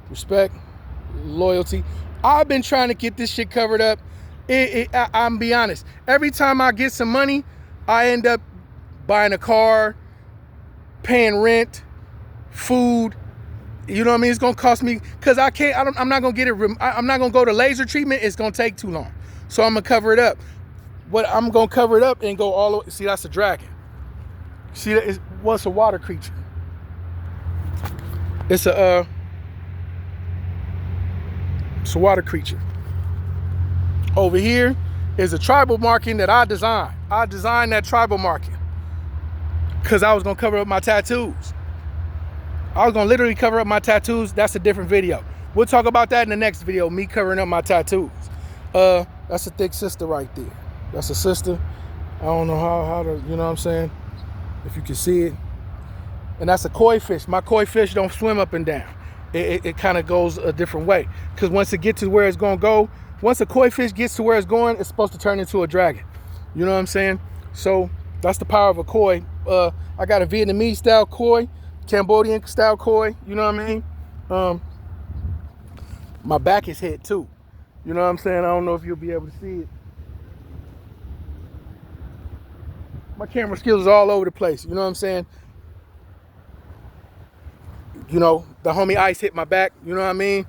Respect, loyalty. I've been trying to get this shit covered up. I'm be honest. Every time I get some money, I end up buying a car, paying rent, food. You know what I mean? It's gonna cost me because I'm not gonna get it. I'm not gonna go to laser treatment. It's gonna take too long. So I'm gonna cover it up. I'm gonna cover it up and go all the way. See, that's a dragon. See, it's a water creature. It's a water creature. Over here is a tribal marking that I designed. I designed that tribal marking because I was gonna cover up my tattoos. I was gonna literally cover up my tattoos. That's a different video. We'll talk about that in the next video, me covering up my tattoos. That's a thick sister right there. That's a sister. I don't know how to, you know what I'm saying? If you can see it. And that's a koi fish. My koi fish don't swim up and down. It kind of goes a different way. Because once it gets to where it's gonna go, once a koi fish gets to where it's going, it's supposed to turn into a dragon. You know what I'm saying? So that's the power of a koi. I got a Vietnamese style koi, Cambodian style koi, you know what I mean? My back is hit too. You know what I'm saying? I don't know if you'll be able to see it. My camera skills are all over the place, you know what I'm saying? You know, the homie Ice hit my back, you know what I mean?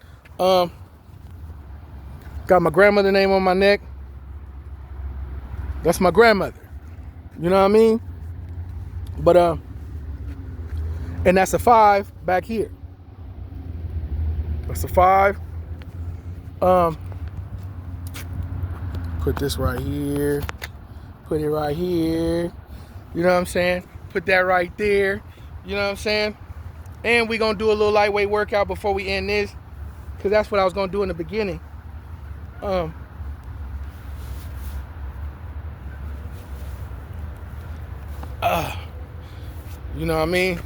Got my grandmother name on my neck. That's my grandmother. You know what I mean? But and that's a 5 back here. That's a 5. Put this right here. Put it right here. You know what I'm saying? Put that right there. You know what I'm saying? And we're gonna do a little lightweight workout before we end this, because that's what I was gonna do in the beginning. You know what I mean?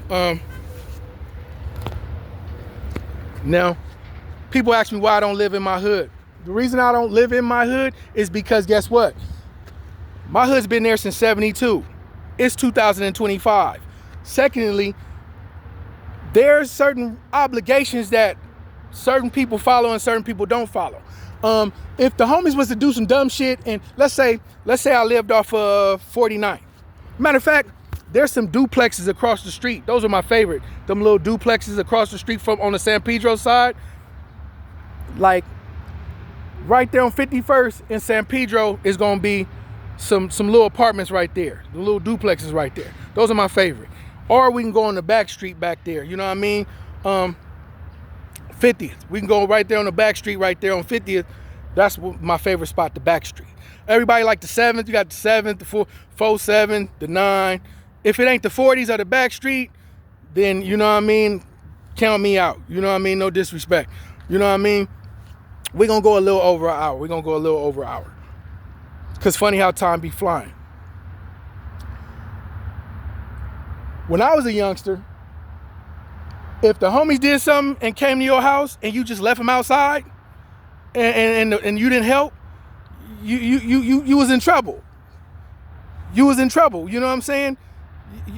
Now, people ask me why I don't live in my hood. The reason I don't live in my hood is because guess what? My hood's been there since 72. It's 2025. Secondly, there's certain obligations that certain people follow and certain people don't follow. If the homies was to do some dumb shit, and let's say I lived off of 49. Matter of fact, there's some duplexes across the street. Those are my favorite. Them little duplexes across the street from on the San Pedro side. Like right there on 51st in San Pedro is gonna be some little apartments right there. The little duplexes right there. Those are my favorite. Or we can go on the back street back there. You know what I mean? 50th. We can go right there on the back street right there on 50th. That's my favorite spot, the back street. Everybody like the 7th. You got the 7th, the 4, 7, the 9. If it ain't the 40s or the back street, then, you know what I mean, count me out. You know what I mean? No disrespect. You know what I mean? We're going to go a little over an hour. We're going to go a little over an hour. Because funny how time be flying. When I was a youngster, if the homies did something and came to your house and you just left them outside and you didn't help, you was in trouble. You was in trouble. You know what I'm saying?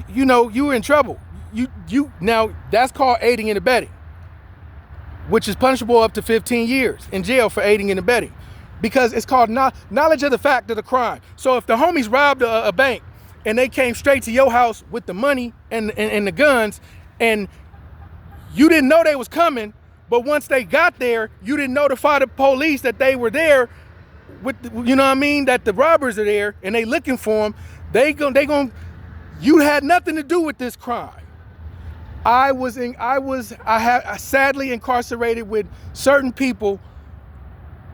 You know, you were in trouble. Now that's called aiding and abetting, which is punishable up to 15 years in jail for aiding and abetting, because it's called knowledge of the fact of the crime. So if the homies robbed a bank and they came straight to your house with the money and the guns, and you didn't know they was coming, but once they got there, you didn't notify the police that they were there with, you know what I mean, that the robbers are there and they looking for them, you had nothing to do with this crime. I sadly incarcerated with certain people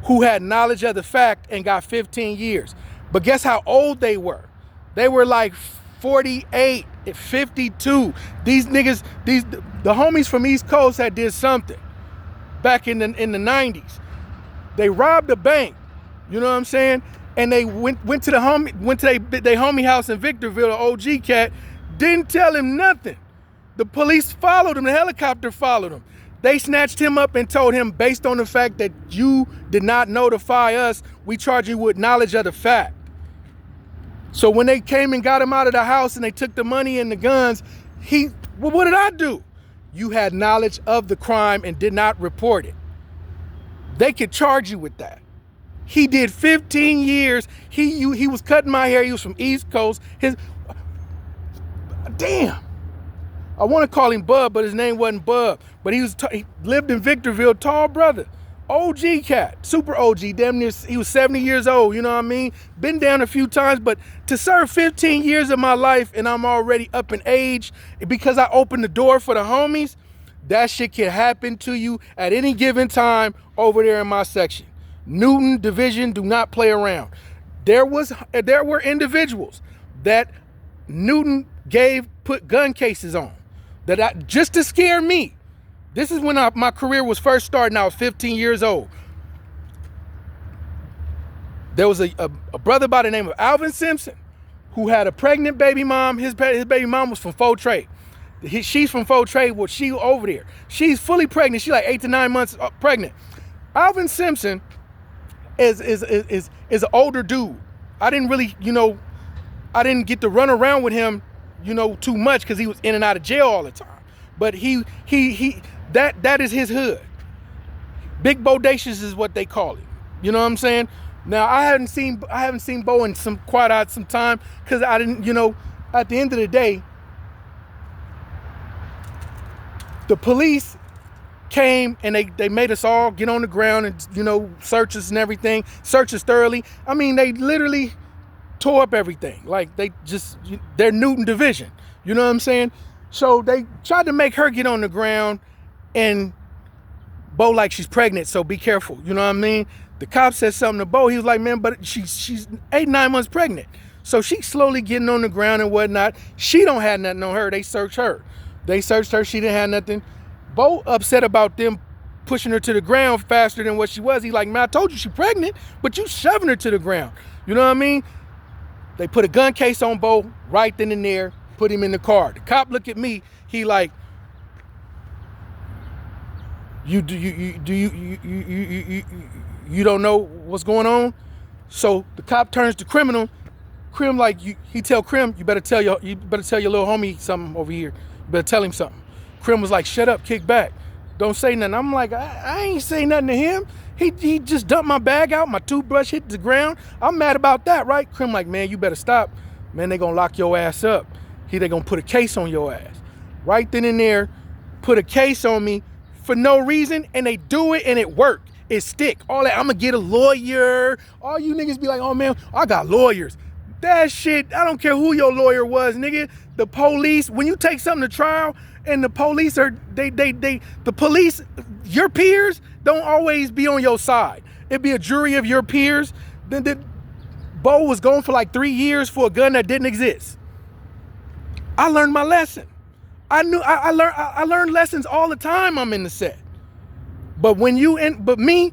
who had knowledge of the fact and got 15 years. But guess how old they were? They were like 48, 52. These niggas, the homies from East Coast had did something back in the 90s. They robbed a bank, you know what I'm saying? And they went to their homie house in Victorville, the OG cat, didn't tell him nothing. The police followed him, the helicopter followed him. They snatched him up and told him, based on the fact that you did not notify us, we charge you with knowledge of the fact. So when they came and got him out of the house and they took the money and the guns, well, what did I do? You had knowledge of the crime and did not report it. They could charge you with that. He did 15 years. He was cutting my hair. He was from East Coast. Damn. I want to call him Bub, but his name wasn't Bub. But he lived in Victorville, tall brother. OG cat, super OG, damn near, he was 70 years old, you know what I mean? Been down a few times, but to serve 15 years of my life and I'm already up in age because I opened the door for the homies, that shit can happen to you at any given time over there in my section. Newton Division, do not play around. There were individuals that Newton put gun cases on, just to scare me. This is when my career was first starting. I was 15 years old. There was a brother by the name of Alvin Simpson who had a pregnant baby mom. His baby mom was from Fort Trey. She's from Fort Trey. Well, she over there. She's fully pregnant. She's like 8 to 9 months pregnant. Alvin Simpson is an older dude. I didn't really, I didn't get to run around with him, too much because he was in and out of jail all the time. But that is his hood. Big Bodacious is what they call it. You know what I'm saying? Now I haven't seen Bo in quite out some time because I didn't, at the end of the day, the police came and they made us all get on the ground and, search us and everything, search us thoroughly. I mean, they literally tore up everything. Like they're Newton Division. You know what I'm saying? So they tried to make her get on the ground and Bo like she's pregnant, so be careful. You know what I mean? The cop said something to Bo. He was like, man, but she's 8, 9 months pregnant. So she's slowly getting on the ground and whatnot. She don't have nothing on her. They searched her. They searched her. She didn't have nothing. Bo upset about them pushing her to the ground faster than what she was. He's like, man, I told you she's pregnant, but you shoving her to the ground. You know what I mean? They put a gun case on Bo right then and there, put him in the car. The cop looked at me. He like, you don't know what's going on? So the cop turns to criminal. Crim like he tell Crim, you better tell your little homie something over here. You better tell him something. Crim was like, shut up, kick back. Don't say nothing. I'm like, I ain't say nothing to him. He just dumped my bag out, my toothbrush hit the ground. I'm mad about that, right? Crim like, man, you better stop. Man, they gonna lock your ass up. They gonna put a case on your ass. Right then and there, put a case on me for no reason, and they do it and it worked. It stick. All that, I'm gonna get a lawyer. All you niggas be like, oh man, I got lawyers. That shit, I don't care who your lawyer was, nigga. The police, when you take something to trial and the police the police, your peers don't always be on your side. It'd be a jury of your peers. Then Bo was going for like 3 years for a gun that didn't exist. I learned my lesson. I learned lessons all the time I'm in the set. But but me,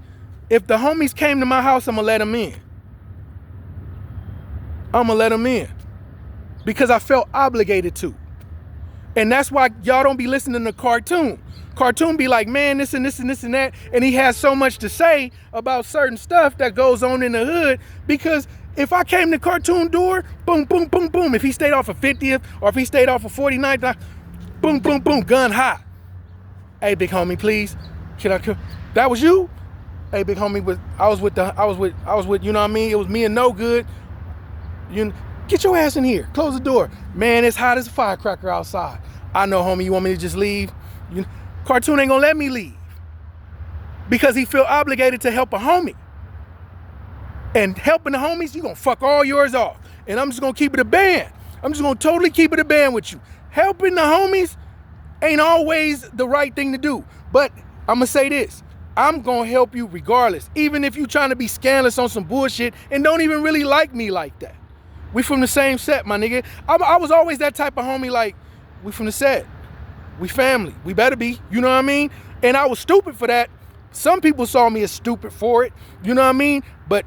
if the homies came to my house, I'm gonna let them in. I'm gonna let them in. Because I felt obligated to. And that's why y'all don't be listening to Cartoon. Cartoon be like, man, this and this and this and that. And he has so much to say about certain stuff that goes on in the hood. Because if I came to Cartoon door, boom, boom, boom, boom. If he stayed off of 50th or if he stayed off of 49th, boom, boom, boom, gun hot. Hey, big homie, please. Should I kill? That was you? Hey, big homie, I was with, you know what I mean? It was me and No Good. Get your ass in here. Close the door. Man, it's hot as a firecracker outside. I know, homie, you want me to just leave? Cartoon ain't gonna let me leave. Because he feel obligated to help a homie. And helping the homies, you gonna fuck all yours off. And I'm just gonna keep it a band. I'm just gonna totally keep it a band with you. Helping the homies ain't always the right thing to do. But I'm gonna say this. I'm gonna help you regardless. Even if you trying to be scandalous on some bullshit and don't even really like me like that. We from the same set, my nigga. I was always that type of homie, like, we from the set. We family. We better be. You know what I mean? And I was stupid for that. Some people saw me as stupid for it. You know what I mean? But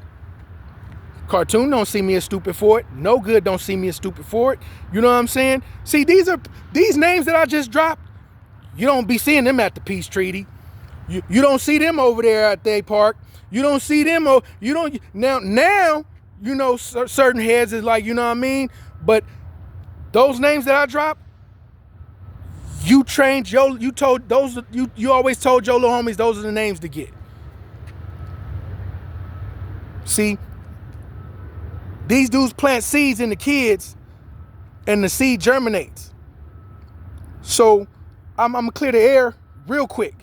Cartoon don't see me as stupid for it. No Good don't see me as stupid for it. You know what I'm saying? See, these names that I just dropped, you don't be seeing them at the Peace Treaty. You don't see them over there at Day Park. You don't see them. You don't now. You know, certain heads is like, you know what I mean? But those names that I dropped, you always told your little homies those are the names to get. See, these dudes plant seeds in the kids and the seed germinates. So I'm gonna clear the air real quick.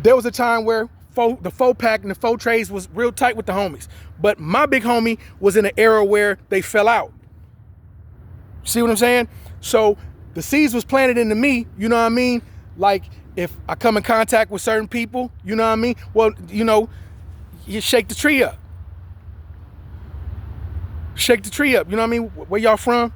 There was a time where the 4-pack and the 4 trays was real tight with the homies. But my big homie was in an era where they fell out. See what I'm saying? So the seeds was planted into me, you know what I mean? Like if I come in contact with certain people, you know what I mean? Well, you know, you shake the tree up. Shake the tree up, you know what I mean? Where y'all from?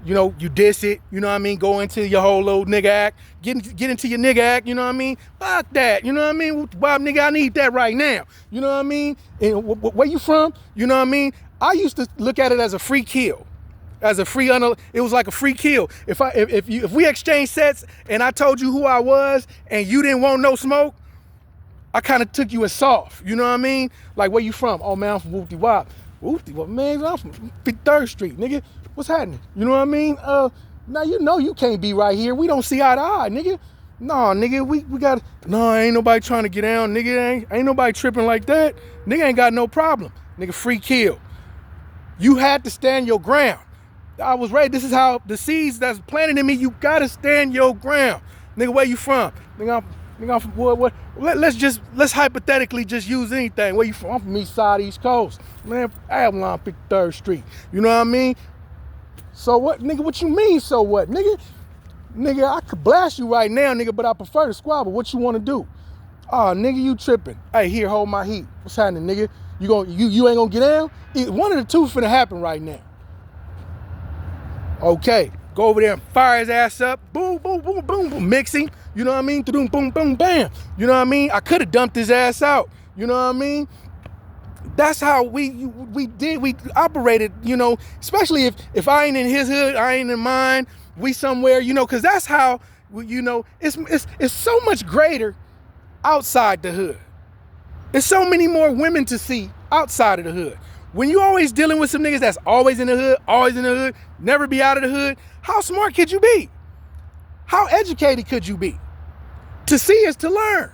You know, you diss it, you know what I mean? Go into your whole little nigga act. Get into your nigga act, you know what I mean? Fuck that, you know what I mean? Bob, nigga, I need that right now. You know what I mean? And where you from? You know what I mean? I used to look at it as a free kill. As a free, it was like a free kill. If we exchanged sets and I told you who I was and you didn't want no smoke, I kind of took you as soft, you know what I mean? Like, where you from? Oh, man, I'm from Whoopty Wop. Whoopty Wop, man, I'm from 53rd Street, nigga. What's happening? You know what I mean? Now you know you can't be right here. We don't see eye to eye, nigga. Nah, nigga, we got, no, ain't nobody trying to get down, nigga. Ain't nobody tripping like that. Nigga ain't got no problem. Nigga, free kill. You had to stand your ground. I was ready. This is how the seeds that's planted in me, you gotta stand your ground. Nigga, where you from? Nigga, I'm from what? Let's hypothetically just use anything. Where you from? I'm from East Side, East Coast. Man, Avalon, 53rd Street. You know what I mean? So what, nigga, what you mean, so what? Nigga, I could blast you right now, nigga, but I prefer to squabble. What you want to do? Oh, nigga, you tripping. Hey, here, hold my heat. What's happening, nigga? You ain't gonna get down? One of the two finna happen right now. Okay, go over there and fire his ass up. Boom, boom, boom, boom, boom, mixing. You know what I mean? Boom, boom, boom, bam. You know what I mean? I could have dumped his ass out. You know what I mean? That's how we operated, you know, especially if I ain't in his hood, I ain't in mine, we somewhere, you know, because that's how, you know, it's so much greater outside the hood. There's so many more women to see outside of the hood. When you always dealing with some niggas that's always in the hood, never be out of the hood, how smart could you be? How educated could you be? To see is to learn.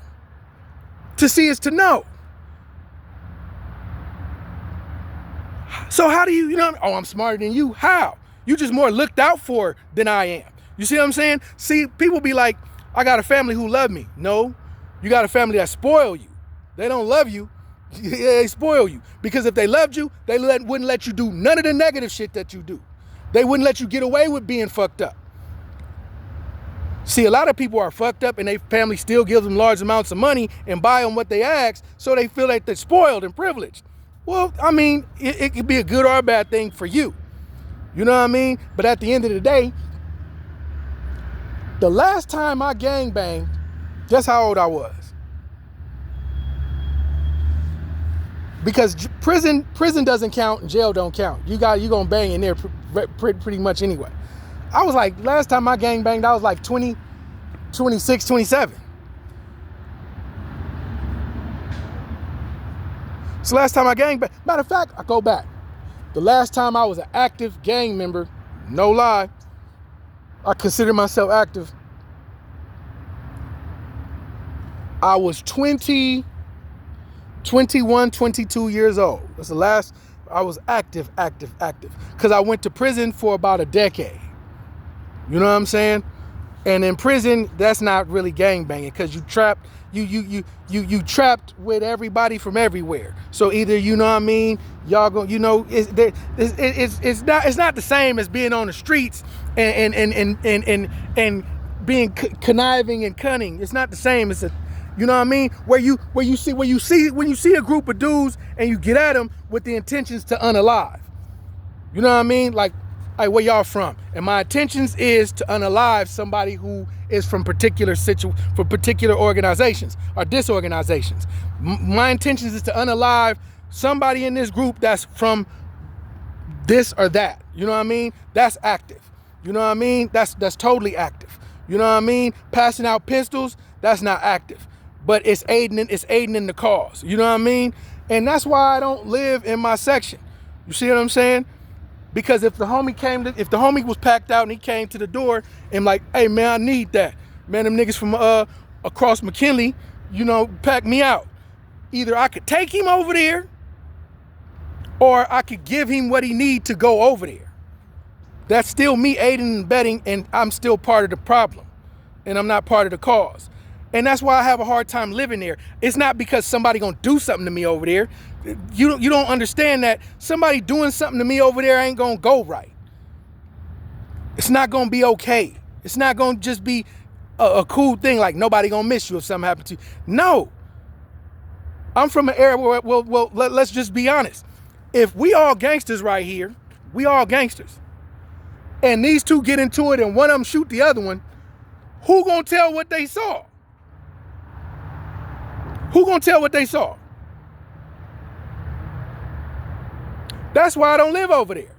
To see is to know. So how do you know, oh, I'm smarter than you. How? You just more looked out for than I am. You see what I'm saying? See, people be like, I got a family who love me. No, you got a family that spoil you. They don't love you. They spoil you. Because if they loved you, they wouldn't let you do none of the negative shit that you do. They wouldn't let you get away with being fucked up. See, a lot of people are fucked up and their family still gives them large amounts of money and buy them what they ask, so they feel like they're spoiled and privileged. Well, I mean, it could be a good or a bad thing for you. You know what I mean? But at the end of the day, The last time I gangbanged, guess how old I was? Because prison doesn't count and jail don't count. You gonna bang in there pretty much anyway. I was like, last time I gangbanged, I was like 20, 26, 27. So last time I gangbanged, matter of fact, I go back. The last time I was an active gang member, no lie, I consider myself active. I was 20, 21, 22 years old. That's the last I was active. Because I went to prison for about a decade. You know what I'm saying? And in prison, that's not really gangbanging because you trapped with everybody from everywhere. So either, you know what I mean, y'all go, you know, it's not the same as being on the streets and being conniving and cunning. It's not the same. It's a, you know what I mean? When you see a group of dudes and you get at them with the intentions to unalive. You know what I mean? Like where y'all from? And my intentions is to unalive somebody who is from particular organizations or disorganizations. My intentions is to unalive somebody in this group that's from this or that. You know what I mean? That's active. You know what I mean? That's totally active. You know what I mean? Passing out pistols, that's not active. But it's aiding in the cause. You know what I mean? And that's why I don't live in my section. You see what I'm saying? Because if the homie was packed out and he came to the door and like, hey man, I need that. Man, them niggas from across McKinley, you know, pack me out. Either I could take him over there or I could give him what he need to go over there. That's still me aiding and abetting, and I'm still part of the problem. And I'm not part of the cause. And that's why I have a hard time living there. It's not because somebody gonna do something to me over there. You don't understand that somebody doing something to me over there ain't gonna go right. It's not gonna be okay. It's not gonna just be a cool thing like nobody gonna miss you if something happened to you. No. I'm from an area where, well, let's just be honest. If we all gangsters right here, we all gangsters, and these two get into it and one of them shoot the other one, who gonna tell what they saw? Who gonna tell what they saw? That's why I don't live over there.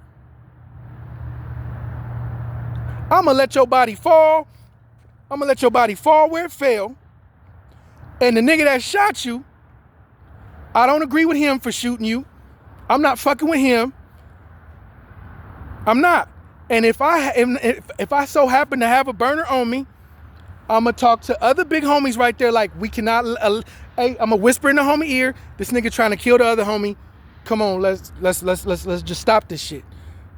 I'm gonna let your body fall. I'm gonna let your body fall where it fell. And the nigga that shot you, I don't agree with him for shooting you. I'm not fucking with him. I'm not. And if I so happen to have a burner on me, I'm gonna talk to other big homies right there. Like, we cannot. Hey, I'm gonna whisper in the homie ear. This nigga trying to kill the other homie. Come on, let's just stop this shit.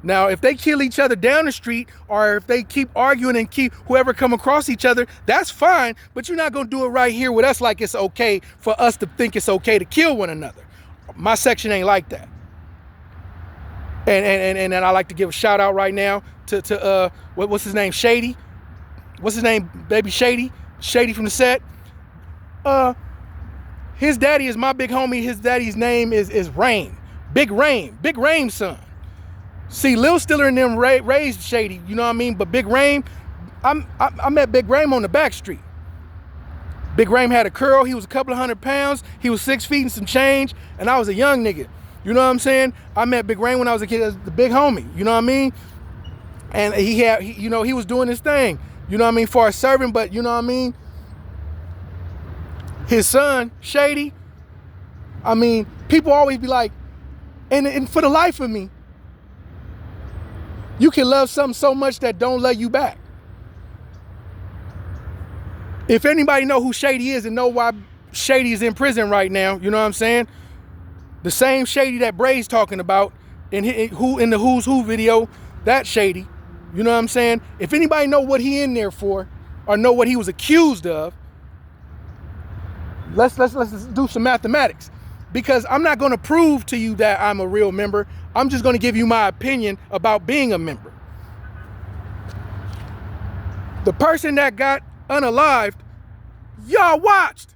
Now, if they kill each other down the street, or if they keep arguing and keep whoever come across each other, that's fine. But you're not gonna do it right here with us. Like it's okay for us to think it's okay to kill one another. My section ain't like that. And I like to give a shout out right now to what's his name, Shady. What's his name, baby Shady from the set. His daddy is my big homie. His daddy's name is Rain, Big Rain's son. See, Lil Stiller and them raised Shady, you know what I mean? But Big Rain, I met Big Rain on the back street. Big Rain had a curl. He was a couple of 100 pounds. He was 6 feet and some change, and I was a young nigga. You know what I'm saying? I met Big Rain when I was a kid as the big homie. You know what I mean? And he was doing his thing. You know what I mean? For a servant, but you know what I mean? His son, Shady, I mean, people always be like, and for the life of me, you can love something so much that don't love you back. If anybody know who Shady is and know why Shady is in prison right now, you know what I'm saying? The same Shady that Bray's talking about in the Who's Who video, that Shady, you know what I'm saying? If anybody know what he in there for, or know what he was accused of, let's do some mathematics. Because I'm not gonna prove to you that I'm a real member. I'm just gonna give you my opinion about being a member. The person that got unalived, y'all watched.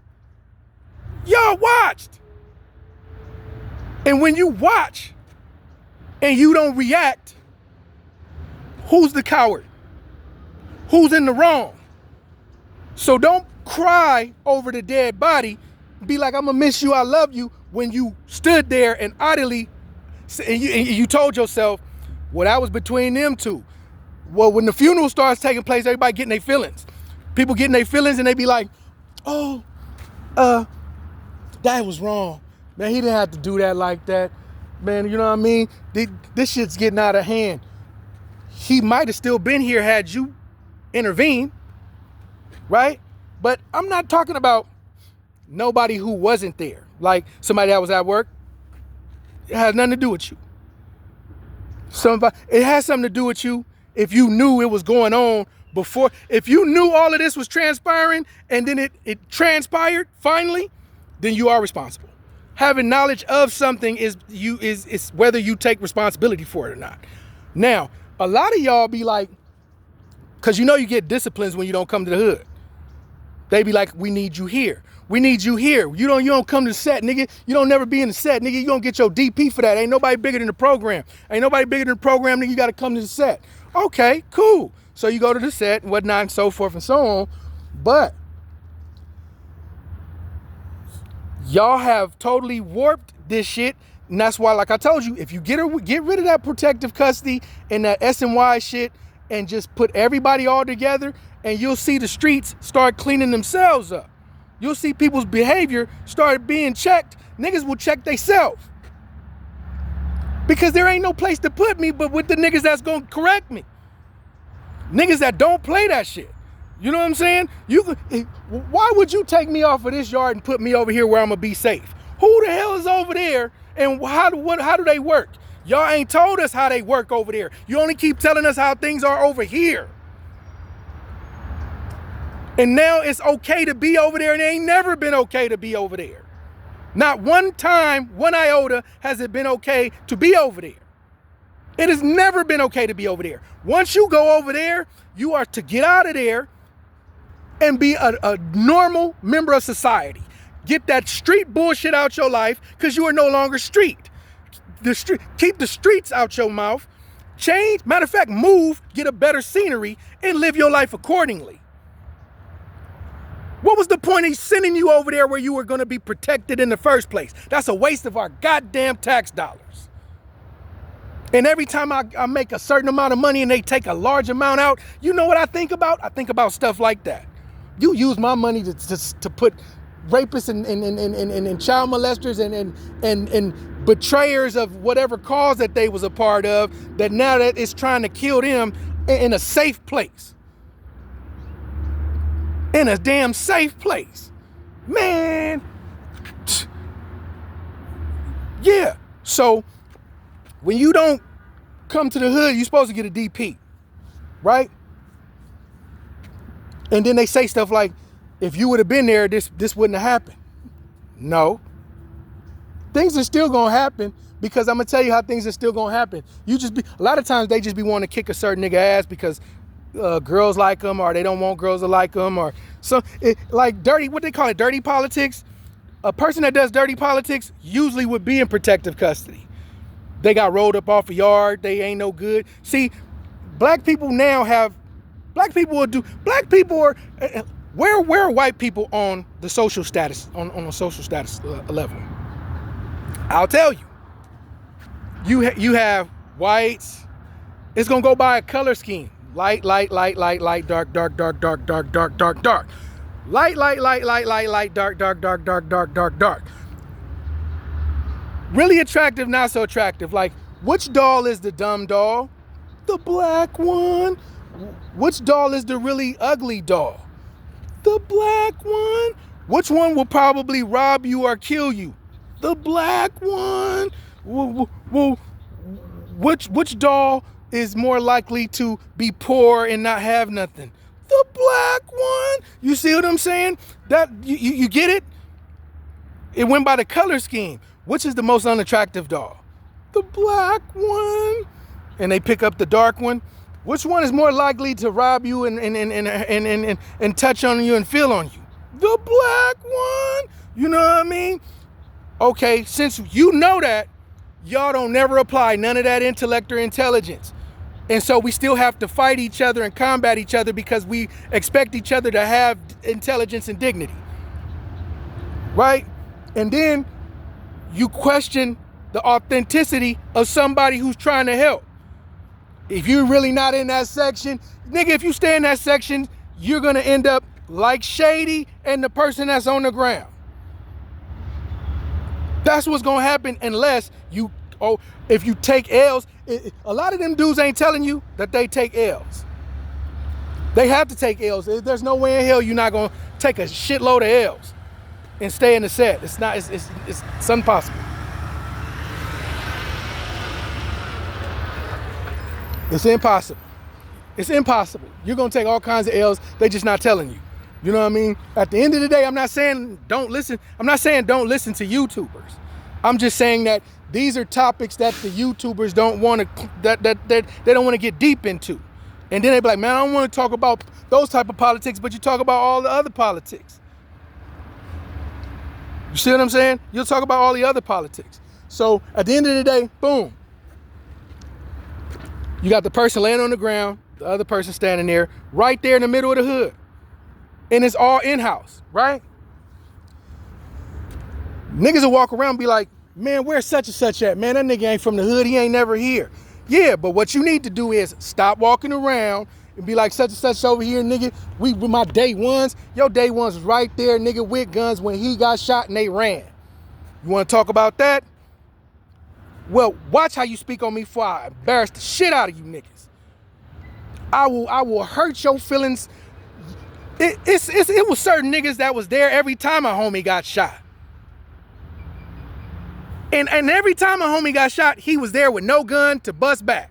And when you watch and you don't react, who's the coward? Who's in the wrong? So don't cry over the dead body. Be like, I'm gonna miss you, I love you, when you stood there and idly, and you told yourself, well, that was between them two. Well, when the funeral starts taking place, everybody getting their feelings. People getting their feelings, and they be like, oh, that was wrong. Man, he didn't have to do that like that. Man, you know what I mean? This shit's getting out of hand. He might have still been here had you intervened, right? But I'm not talking about nobody who wasn't there. Like somebody that was at work. It has nothing to do with you. It has something to do with you if you knew it was going on before. If you knew all of this was transpiring and then it transpired finally, then you are responsible. Having knowledge of something is whether you take responsibility for it or not. Now, a lot of y'all be like, because you get disciplines when you don't come to the hood. They be like, we need you here. We need you here. You don't come to the set, nigga. You don't never be in the set, nigga. You don't get your DP for that. Ain't nobody bigger than the program. Ain't nobody bigger than the program, nigga. You got to come to the set. Okay, cool. So you go to the set and whatnot and so forth and so on. But y'all have totally warped this shit. And that's why, like I told you, if you get rid of that protective custody and that SNY shit and just put everybody all together, and you'll see the streets start cleaning themselves up. You'll see people's behavior start being checked. Niggas will check themselves. Because there ain't no place to put me but with the niggas that's gonna correct me. Niggas that don't play that shit. You know what I'm saying? Why would you take me off of this yard and put me over here where I'm gonna be safe? Who the hell is over there and how do they work? Y'all ain't told us how they work over there. You only keep telling us how things are over here. And now it's okay to be over there, and it ain't never been okay to be over there. Not one time, one iota, has it been okay to be over there. It has never been okay to be over there. Once you go over there, you are to get out of there and be a normal member of society. Get that street bullshit out your life, because you are no longer street. Keep the streets out your mouth. Change, matter of fact, move, get a better scenery, and live your life accordingly. What was the point of sending you over there where you were going to be protected in the first place? That's a waste of our goddamn tax dollars. And every time I make a certain amount of money and they take a large amount out, you know what I think about? I think about stuff like that. You use my money to put rapists and child molesters and betrayers of whatever cause that they was a part of, that now that it's trying to kill them in a safe place. In a damn safe place. Man. Yeah. So when you don't come to the hood, you're supposed to get a DP. Right? And then they say stuff like, if you would have been there, this wouldn't have happened. No. Things are still gonna happen, because I'm gonna tell you how things are still gonna happen. A lot of times they just be wanting to kick a certain nigga ass because girls like them, or they don't want girls to like them, or like dirty, what they call it, dirty politics. A person that does dirty politics usually would be in protective custody. They got rolled up off a yard. They ain't no good. See, black people are, where are white people on the social status, on a social status level? I'll tell you. You have whites. It's gonna go by a color scheme. Light, dark, dark. Light, dark. Really attractive, not so attractive. Like, which doll is the dumb doll? The black one. Which doll is the really ugly doll? The black one. Which one will probably rob you or kill you? The black one. Well, which doll is more likely to be poor and not have nothing? The black one. You see what I'm saying? That you get it? It went by the color scheme. Which is the most unattractive doll? The black one. And they pick up the dark one. Which one is more likely to rob you and touch on you and feel on you? The black one. You know what I mean? Okay, since you know that, y'all don't never apply none of that intellect or intelligence. And so we still have to fight each other and combat each other because we expect each other to have intelligence and dignity, right? And then you question the authenticity of somebody who's trying to help. If you're really not in that section, nigga, if you stay in that section, you're gonna end up like Shady and the person that's on the ground. That's what's gonna happen unless you, if you take L's. A lot of them dudes ain't telling you that they take L's. They have to take L's. There's no way in hell you're not gonna take a shitload of L's and stay in the set. It's impossible. It's impossible. It's impossible. You're gonna take all kinds of L's. They just not telling you. You know what I mean? At the end of the day, I'm not saying don't listen. I'm not saying don't listen to YouTubers. I'm just saying that these are topics that the YouTubers don't want to, that they don't want to get deep into. And then they be like, man, I don't want to talk about those type of politics, but you talk about all the other politics. You see what I'm saying? You'll talk about all the other politics. So at the end of the day, boom. You got the person laying on the ground, the other person standing there, right there in the middle of the hood. And it's all in-house, right? Niggas will walk around and be like, man, where's such and such at? Man, that nigga ain't from the hood, he ain't never here. Yeah, but what you need to do is stop walking around and be like such and such over here, nigga. We with my day ones. Your day ones was right there, nigga, with guns when he got shot and they ran. You wanna talk about that? Well, watch how you speak on me before I embarrass the shit out of you niggas. I will hurt your feelings. It was certain niggas that was there every time a homie got shot. And every time a homie got shot, he was there with no gun to bust back.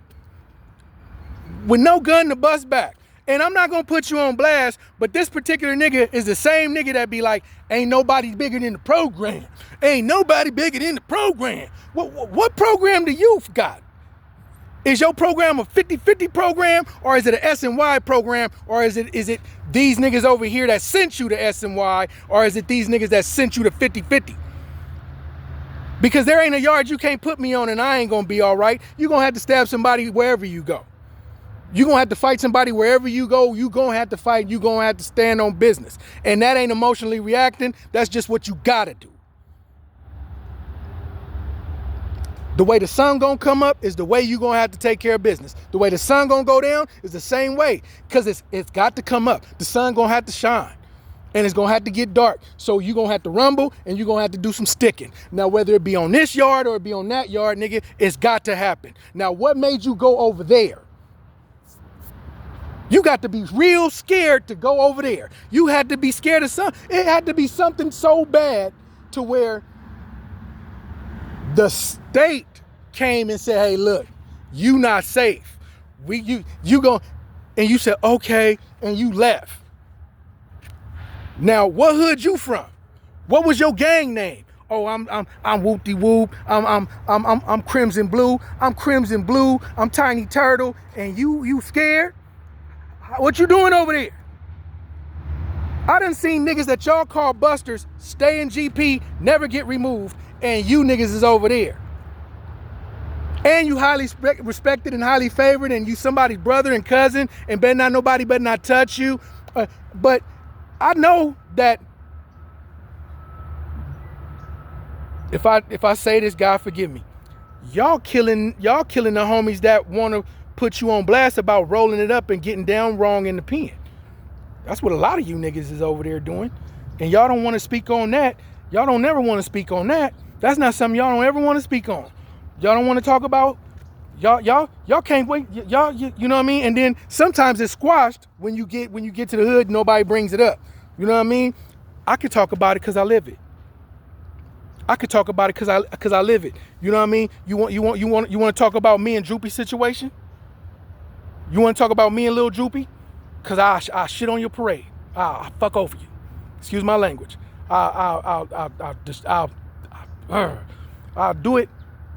With no gun to bust back. And I'm not gonna put you on blast, but this particular nigga is the same nigga that be like, ain't nobody bigger than the program. Ain't nobody bigger than the program. What program do you got? Is your program a 50-50 program, or is it an S&Y program, or is it these niggas over here that sent you to S&Y, or is it these niggas that sent you to 50-50? Because there ain't a yard you can't put me on and I ain't gonna be all right. You're gonna have to stab somebody wherever you go. You're gonna have to fight somebody wherever you go. You're gonna have to fight. You're gonna have to stand on business. And that ain't emotionally reacting. That's just what you gotta do. The way the sun gonna come up is the way you gonna have to take care of business. The way the sun gonna go down is the same way. Because it's got to come up. The sun gonna have to shine. And it's gonna have to get dark. So you're gonna have to rumble and you're gonna have to do some sticking. Now, whether it be on this yard or it be on that yard, nigga, it's got to happen. Now, what made you go over there? You got to be real scared to go over there. You had to be scared of something. It had to be something so bad to where the state came and said, hey, look, you not safe. You go, and you said, okay, and you left. Now, what hood you from? What was your gang name? Oh, I'm Whoop-de-Whoop. I'm Crimson Blue. I'm Crimson Blue. I'm Tiny Turtle. And you scared? What you doing over there? I done seen niggas that y'all call busters stay in GP, never get removed, and you niggas is over there. And you highly respected and highly favored, and you somebody's brother and cousin, and nobody better not touch you. But I know that if I say this, God forgive me, y'all killing the homies that want to put you on blast about rolling it up and getting down wrong in the pen. That's what a lot of you niggas is over there doing. And y'all don't want to speak on that. Y'all don't never want to speak on that. That's not something y'all don't ever want to speak on. Y'all don't want to talk about. Y'all can't wait. Y'all, you know what I mean? And then sometimes it's squashed when you get to the hood, nobody brings it up. You know what I mean? I could talk about it because I live it. I could talk about it because I live it. You know what I mean? You want to talk about me and Droopy's situation? You want to talk about me and Lil Droopy? Cause I shit on your parade. I'll fuck over you. Excuse my language. I'll do it.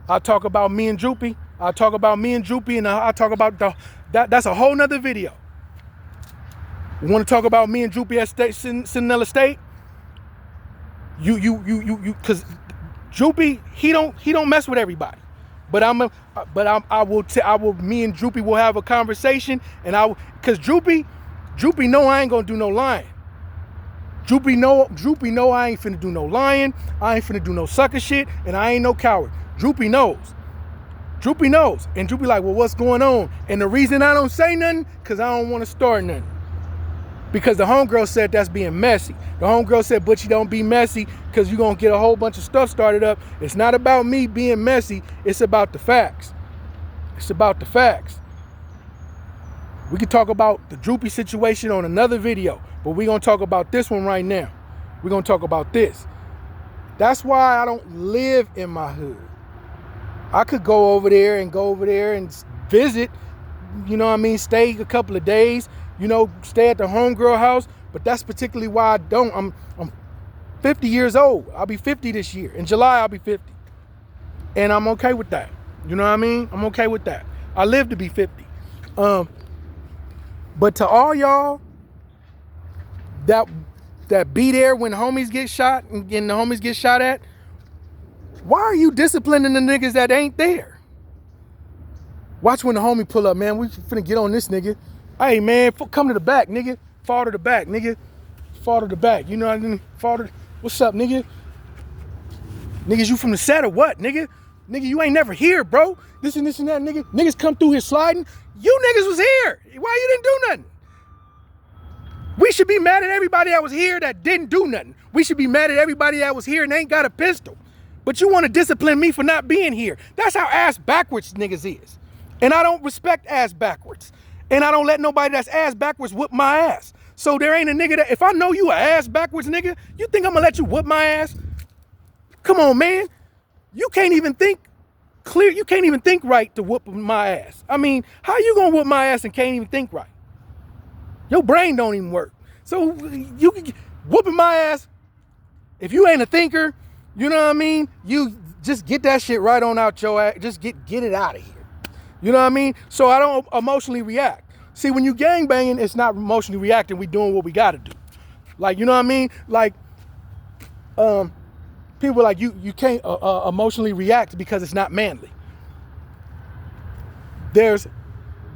I'll talk about me and Droopy. I'll talk about me and Droopy, and I'll talk about that's a whole nother video. You want to talk about me and Droopy at Sentinel Estate? You, cause Droopy he don't mess with everybody. But me and Droopy will have a conversation, and cause Droopy know I ain't gonna do no lying. Droopy know I ain't finna do no lying. I ain't finna do no sucker shit, and I ain't no coward. Droopy knows. Droopy knows. And Droopy like, well, what's going on? And the reason I don't say nothing, because I don't want to start nothing. Because the homegirl said that's being messy. The homegirl said, but you don't be messy because you're going to get a whole bunch of stuff started up. It's not about me being messy. It's about the facts. It's about the facts. We could talk about the Droopy situation on another video, but we're going to talk about this one right now. We're going to talk about this. That's why I don't live in my hood. I could go over there and visit, you know what I mean, stay a couple of days, you know, stay at the homegirl house, but that's particularly why I don't. I'm 50 years old. I'll be 50 this year. In July, I'll be 50. And I'm okay with that. You know what I mean? I'm okay with that. I live to be 50. But to all y'all that be there when homies get shot and the homies get shot at, why are you disciplining the niggas that ain't there? Watch when the homie pull up, man. We finna get on this nigga. Hey, man, come to the back, nigga. Fall to the back, nigga. Fall to the back. You know what I mean? What's up, nigga? Niggas, you from the set or what, nigga? Nigga, you ain't never here, bro. This and that, nigga. Niggas come through here sliding. You niggas was here. Why you didn't do nothing? We should be mad at everybody that was here that didn't do nothing. We should be mad at everybody that was here and ain't got a pistol. But you want to discipline me for not being here. That's how ass backwards niggas is. And I don't respect ass backwards. And I don't let nobody that's ass backwards whoop my ass. So there ain't a nigga that, if I know you a ass backwards nigga, you think I'm gonna let you whoop my ass? Come on, man. You can't even think clear. You can't even think right to whoop my ass. I mean, how you gonna whoop my ass and can't even think right? Your brain don't even work. So you can whooping my ass. If you ain't a thinker, you know what I mean? You just get that shit right on out your ass. Just get it out of here. You know what I mean? So I don't emotionally react. See, when you gang banging, it's not emotionally reacting. We doing what we got to do. Like, you know what I mean? Like, people are like, you can't emotionally react because it's not manly. There's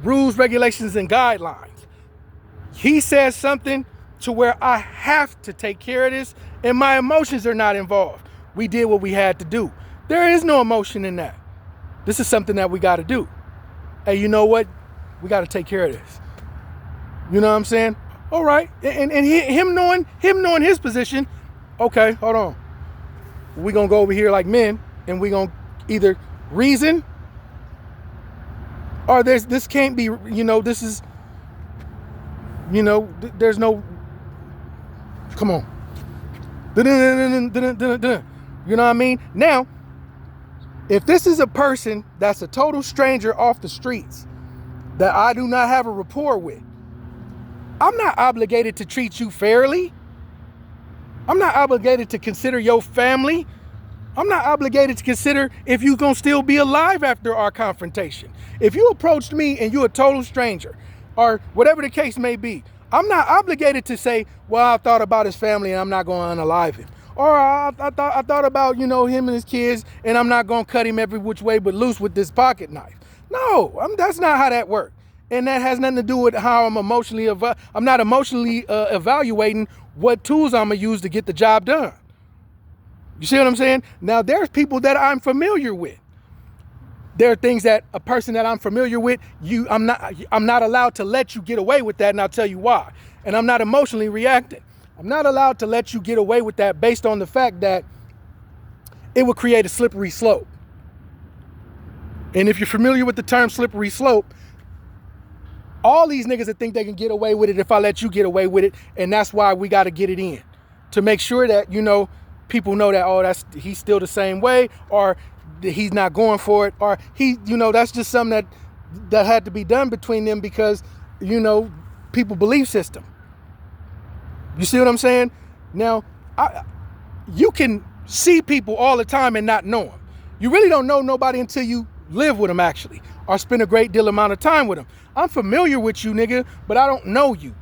rules, regulations, and guidelines. He says something to where I have to take care of this, and my emotions are not involved. We did what we had to do. There is no emotion in that. This is something that we got to do. Hey, you know what? We got to take care of this. You know what I'm saying? All right. And him knowing his position, okay, hold on. We're going to go over here like men, and we're going to either reason, or this can't be, you know, this is, you know, there's no, come on. You know what I mean? Now, if this is a person that's a total stranger off the streets that I do not have a rapport with, I'm not obligated to treat you fairly. I'm not obligated to consider your family. I'm not obligated to consider if you're going to still be alive after our confrontation. If you approached me and you're a total stranger, or whatever the case may be, I'm not obligated to say, well, I thought about his family and I'm not going to unalive him. Or I thought about, you know, him and his kids, and I'm not going to cut him every which way but loose with this pocket knife. No, that's not how that works. And that has nothing to do with how I'm emotionally, I'm not emotionally evaluating what tools I'm going to use to get the job done. You see what I'm saying? Now, there's people that I'm familiar with. There are things that a person that I'm familiar with, I'm not allowed to let you get away with that, and I'll tell you why. And I'm not emotionally reacting. I'm not allowed to let you get away with that based on the fact that it would create a slippery slope. And if you're familiar with the term slippery slope, all these niggas that think they can get away with it if I let you get away with it, and that's why we got to get it in. To make sure that, you know, people know that, oh, he's still the same way, or he's not going for it, or you know, that's just something that had to be done between them because, you know, people belief system. You see what I'm saying? Now, you can see people all the time and not know them. You really don't know nobody until you live with them, actually, or spend a great deal amount of time with them. I'm familiar with you, nigga, but I don't know you.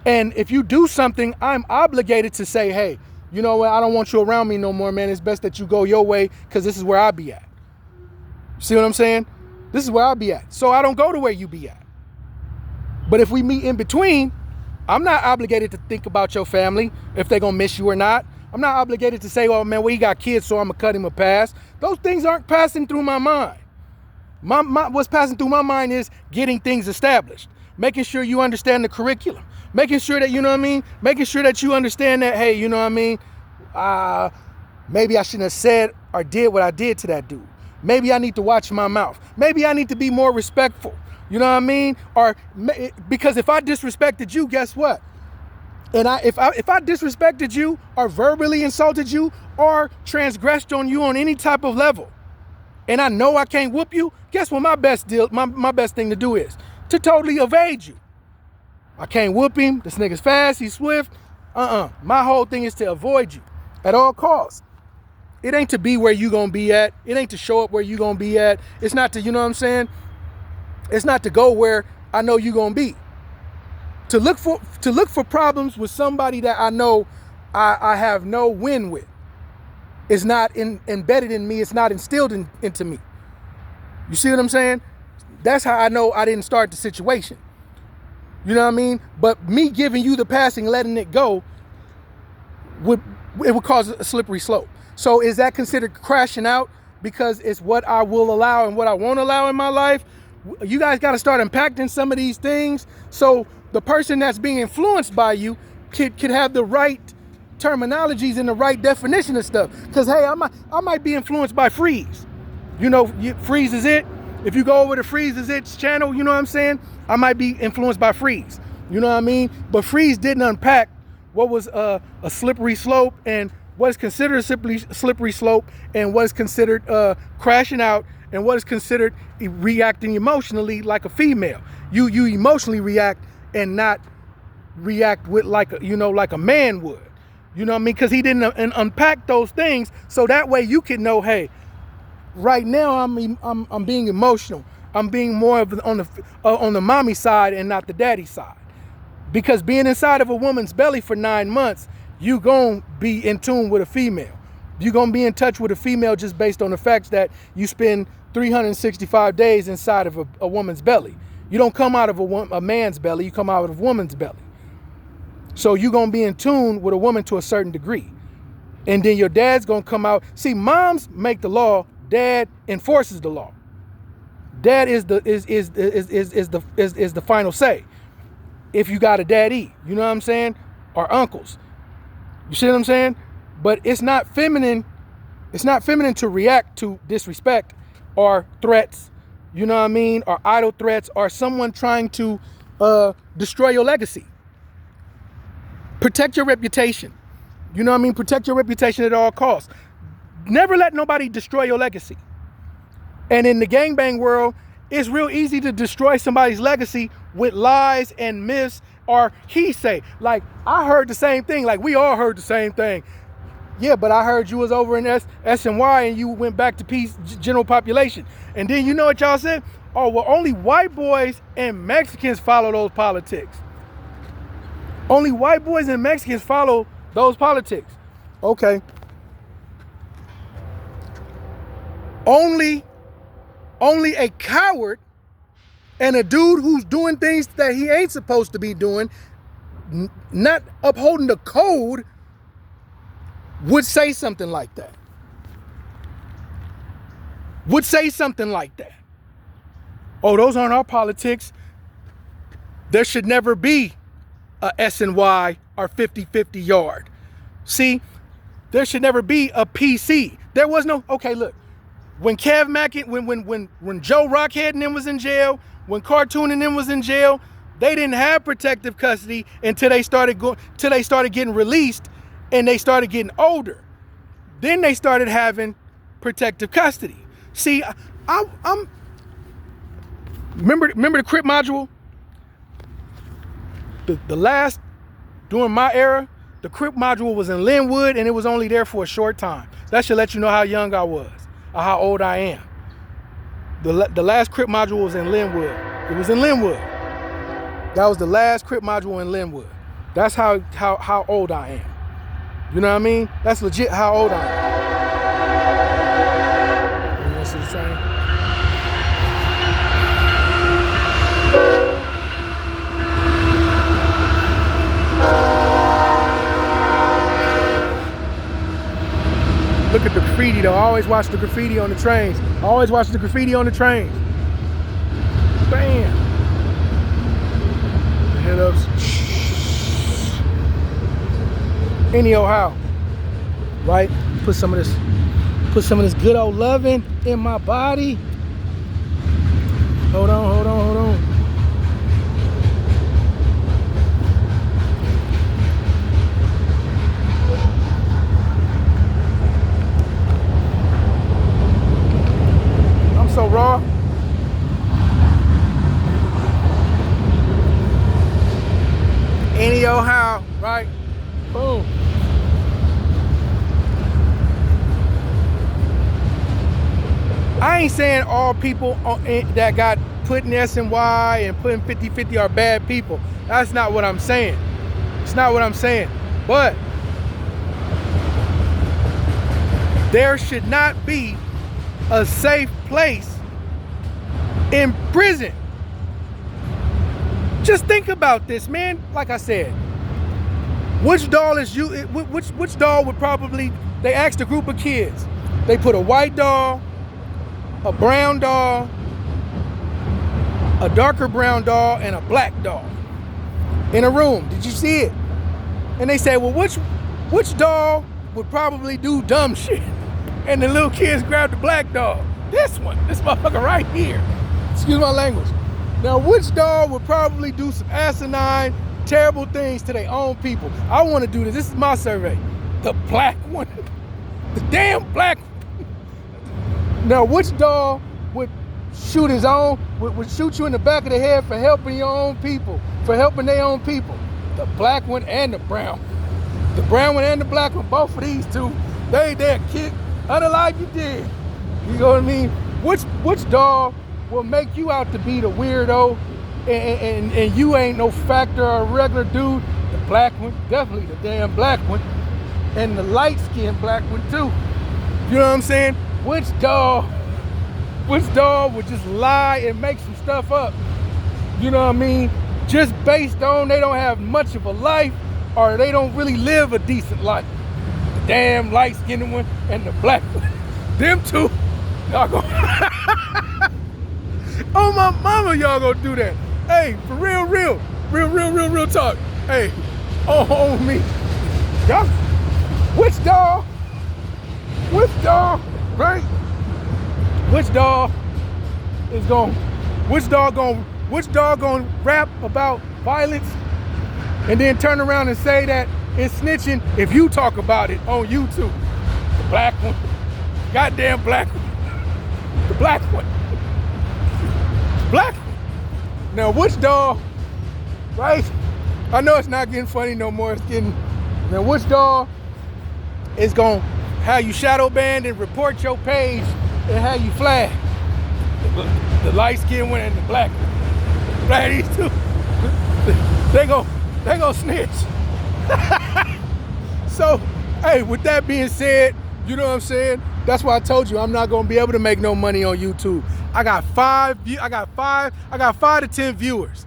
And if you do something, I'm obligated to say, hey, you know what? I don't want you around me no more, man. It's best that you go your way because this is where I be at. See what I'm saying? This is where I be at. So I don't go to where you be at. But if we meet in between, I'm not obligated to think about your family, if they're going to miss you or not. I'm not obligated to say, oh man, well, he got kids, so I'm going to cut him a pass. Those things aren't passing through my mind. What's passing through my mind is getting things established, making sure you understand the curriculum, making sure that, you know what I mean, making sure that you understand that, hey, you know what I mean, maybe I shouldn't have said or did what I did to that dude. Maybe I need to watch my mouth. Maybe I need to be more respectful. You know what I mean? Or because if I disrespected you, guess what? And if I disrespected you or verbally insulted you or transgressed on you on any type of level, and I know I can't whoop you, guess what my best thing to do is? To totally evade you. I can't whoop him. This nigga's fast, he's swift. My whole thing is to avoid you at all costs. It ain't to be where you gonna be at. It ain't to show up where you gonna be at. It's not to, you know what I'm saying? It's not to go where I know you gonna be. To look for problems with somebody that I know I have no win with. It's not embedded in me. It's not instilled into me. You see what I'm saying? That's how I know I didn't start the situation. You know what I mean? But me giving you the passing, letting it go, would cause a slippery slope. So is that considered crashing out because it's what I will allow and what I won't allow in my life? You guys got to start impacting some of these things so the person that's being influenced by you could have the right terminologies and the right definition of stuff. Because, hey, I might be influenced by Freeze. You know, Freeze is it. If you go over to Freeze is It's channel, you know what I'm saying? I might be influenced by Freeze. You know what I mean? But Freeze didn't unpack what was a slippery slope and what is considered a slippery slope and what is considered crashing out and what is considered reacting emotionally like a female. You emotionally react and not react with like a man would. You know what I mean? Because he didn't unpack those things, so that way you can know, hey, right now I'm being emotional. I'm being more of on the mommy side and not the daddy side. Because being inside of a woman's belly for 9 months, you gonna be in tune with a female. You're gonna be in touch with a female just based on the fact that you spend 365 days inside of a woman's belly. You don't come out of a man's belly, you come out of a woman's belly. So you're going to be in tune with a woman to a certain degree. And then your dad's going to come out. See, moms make the law, dad enforces the law. Dad is the final say. If you got a daddy, you know what I'm saying? Or uncles. You see what I'm saying? But it's not feminine. It's not feminine to react to disrespect or threats, you know what I mean? Or idle threats or someone trying to destroy your legacy. Protect your reputation. You know what I mean? Protect your reputation at all costs. Never let nobody destroy your legacy. And in the gangbang world, it's real easy to destroy somebody's legacy with lies and myths or he say. Like, I heard the same thing. Like, we all heard the same thing. Yeah, but I heard you was over in S and Y and you went back to peace, general population. And then you know what y'all said? Oh, well, only white boys and Mexicans follow those politics. Only white boys and Mexicans follow those politics. Okay. Only a coward and a dude who's doing things that he ain't supposed to be doing, not upholding the code, would say something like that. Would say something like that. Oh, those aren't our politics. There should never be a S&Y or 50-50 yard. See, there should never be a PC. There was no, okay, look, when Kev Mack, when Joe Rockhead and them was in jail, when Cartoon and them was in jail, they didn't have protective custody until they started getting released and they started getting older. Then they started having protective custody. See, I'm remember the Crip module? The last, during my era, the Crip module was in Linwood and it was only there for a short time. That should let you know how young I was or how old I am. The last Crip module was in Linwood. It was in Linwood. That was the last Crip module in Linwood. That's how old I am. You know what I mean? That's legit how old I am. You want to see the train? though. I always watch the graffiti on the trains. I always watch the graffiti on the trains. Bam. Head ups. Any old how. Right? Put some of this good old loving in my body. Hold on, hold on, hold on. I'm so raw. Any old how, right? Boom. I ain't saying all people that got put in SNY and put in 50-50 are bad people. That's not what I'm saying. It's not what I'm saying. But there should not be a safe place in prison. Just think about this, man. Like I said, which doll is you? Which doll would probably? They asked a group of kids. They put a white doll, a brown doll, a darker brown doll, and a black doll in a room. Did you see it? And they said, well, which doll would probably do dumb shit? And the little kids grabbed the black doll. This one, this motherfucker right here. Excuse my language. Now, which doll would probably do some asinine, terrible things to their own people? I want to do this. This is my survey. The black one. The damn black one. Now, which doll would shoot his own, would shoot you in the back of the head for helping your own people, for helping their own people? The black one and the brown. The brown one and the black one, both of these two, they kick unalive you dead. You know what I mean? Which doll will make you out to be the weirdo and you ain't no factor or a regular dude? The black one, definitely the damn black one. And the light-skinned black one too. You know what I'm saying? Which doll would just lie and make some stuff up? You know what I mean? Just based on they don't have much of a life or they don't really live a decent life. The damn light-skinned one and the black one. Them two, y'all go. Oh my mama, y'all gonna do that. Hey, for real talk. Hey, on me. Y'all, which doll, right? Which doll gonna rap about violence and then turn around and say that it's snitching if you talk about it on YouTube? The black one. Goddamn black one. The black one. Black one. Now, which doll, right? I know it's not getting funny no more. It's getting, now which doll is gonna have you shadow banned and report your page and have you flagged? The light skinned one and the black one. Right, these two. They gonna snitch. So, hey, with that being said, you know what I'm saying? That's why I told you I'm not gonna be able to make no money on YouTube. I got 5 to 10 viewers.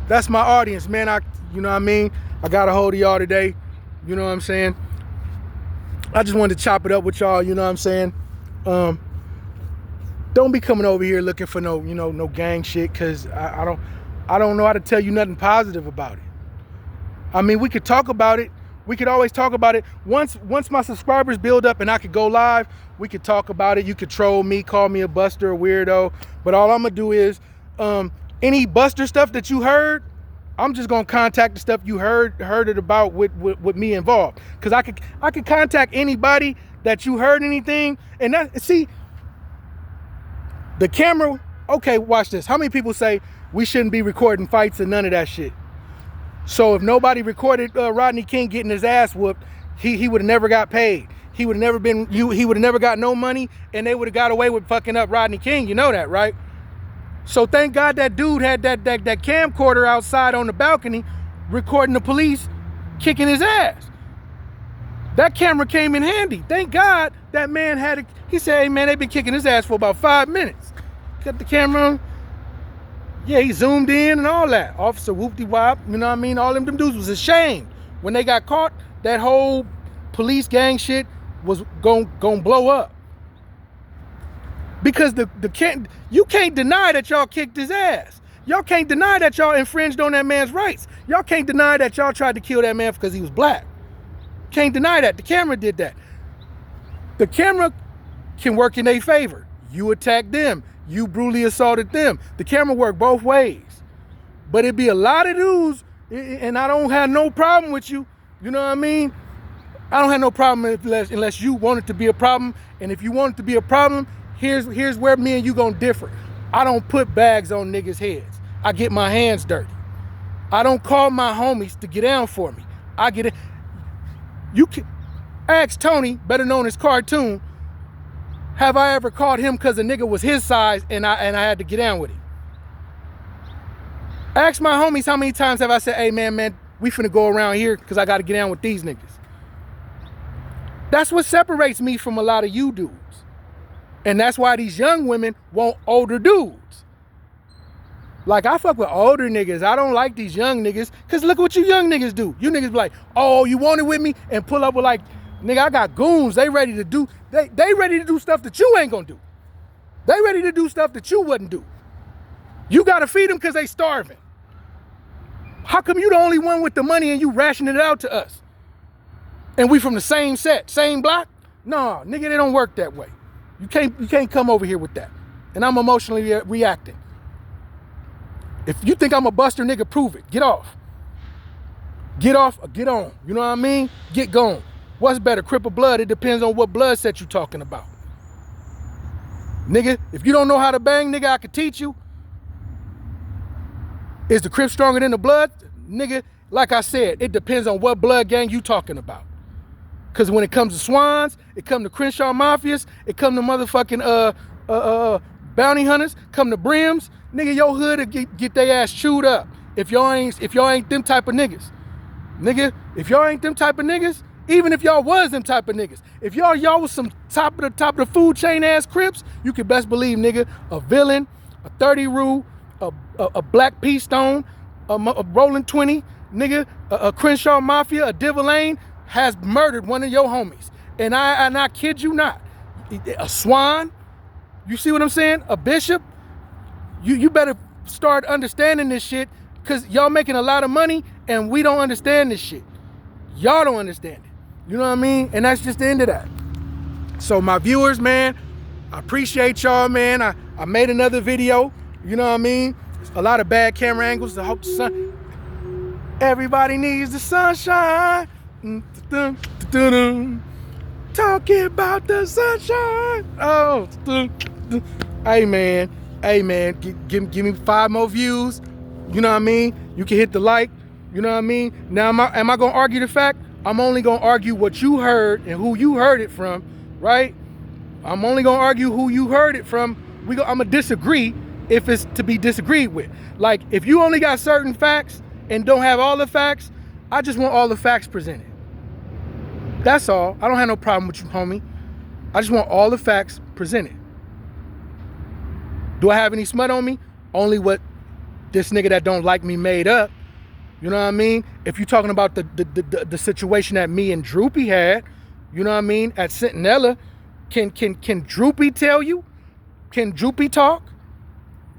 That's my audience, man. You know what I mean? I got a hold of y'all today. You know what I'm saying? I just wanted to chop it up with y'all, you know what I'm saying? Don't be coming over here looking for no gang shit, cause I don't know how to tell you nothing positive about it. I mean, we could talk about it. We could always talk about it. Once my subscribers build up and I could go live, we could talk about it. You could troll me, call me a buster, a weirdo. But all I'm gonna do is, any buster stuff that you heard, I'm just gonna contact the stuff you heard it about with me involved. Cause I could contact anybody that you heard anything. And that, see, the camera, okay, watch this. How many people say we shouldn't be recording fights and none of that shit? So if nobody recorded Rodney King getting his ass whooped, he would have never got paid. He would have never been, he would have never got no money, and they would have got away with fucking up Rodney King. You know that, right? So thank God that dude had that camcorder outside on the balcony recording the police kicking his ass. That camera came in handy. Thank God that man had it. He said, hey man, they've been kicking his ass for about 5 minutes. Cut the camera on. Yeah, he zoomed in and all that. Officer whoop-de-wop, you know what I mean? All them dudes was ashamed. When they got caught, that whole police gang shit was gon' blow up. Because you can't deny that y'all kicked his ass. Y'all can't deny that y'all infringed on that man's rights. Y'all can't deny that y'all tried to kill that man because he was black. Can't deny that. The camera did that. The camera can work in their favor. You attacked them. You brutally assaulted them. The camera worked both ways. But it'd be a lot of dudes, and I don't have no problem with you. You know what I mean? I don't have no problem unless you want it to be a problem. And if you want it to be a problem, here's where me and you gonna differ. I don't put bags on niggas' heads. I get my hands dirty. I don't call my homies to get down for me. I get it. You can ask Tony, better known as Cartoon, have I ever called him because a nigga was his size and I had to get down with him? Ask my homies how many times have I said, hey man, we finna go around here because I gotta get down with these niggas. That's what separates me from a lot of you dudes. And that's why these young women want older dudes. Like, I fuck with older niggas. I don't like these young niggas, because look what you young niggas do. You niggas be like, oh, you want it with me? And pull up with like, nigga, I got goons. They ready to do, they ready to do stuff that you ain't gonna do. They ready to do stuff that you wouldn't do. You gotta feed them because they starving. How come you the only one with the money and you rationing it out to us? And we from the same set, same block? No, nigga, they don't work that way. You can't come over here with that. And I'm emotionally reacting. If you think I'm a buster, nigga, prove it. Get off. Get off or get on. You know what I mean? Get gone. What's better, Crip or blood? It depends on what blood set you talking about. Nigga, if you don't know how to bang, nigga, I could teach you. Is the Crip stronger than the blood? Nigga, like I said, it depends on what blood gang you talking about. Because when it comes to Swans, it come to Crenshaw Mafias, it come to motherfucking bounty hunters, come to Brims, nigga, your hood will get their ass chewed up if y'all ain't them type of niggas. Nigga, if y'all ain't them type of niggas, even if y'all was them type of niggas, if y'all was some top of the food chain ass Crips, you can best believe, nigga, a villain, a 30 rule, a black pea stone, a rolling 20, nigga, a Crenshaw Mafia, a Divine has murdered one of your homies. And I kid you not. A Swan, you see what I'm saying? A Bishop, you better start understanding this shit, because y'all making a lot of money and we don't understand this shit. Y'all don't understand it. You know what I mean? And that's just the end of that. So my viewers, man, I appreciate y'all, man. I made another video. You know what I mean? A lot of bad camera angles. I hope the sun. Everybody needs the sunshine. Talking about the sunshine. Oh, hey man, give me 5 more views. You know what I mean? You can hit the like. You know what I mean? Now, am I gonna argue the fact? I'm only gonna argue what you heard and who you heard it from, right? I'm only gonna argue who you heard it from. I'm gonna disagree if it's to be disagreed with. Like, if you only got certain facts and don't have all the facts, I just want all the facts presented. That's all. I don't have no problem with you, homie. I just want all the facts presented. Do I have any smut on me? Only what this nigga that don't like me made up. You know what I mean? If you're talking about the situation that me and Droopy had, you know what I mean, at Centinela, can Droopy tell you? Can Droopy talk?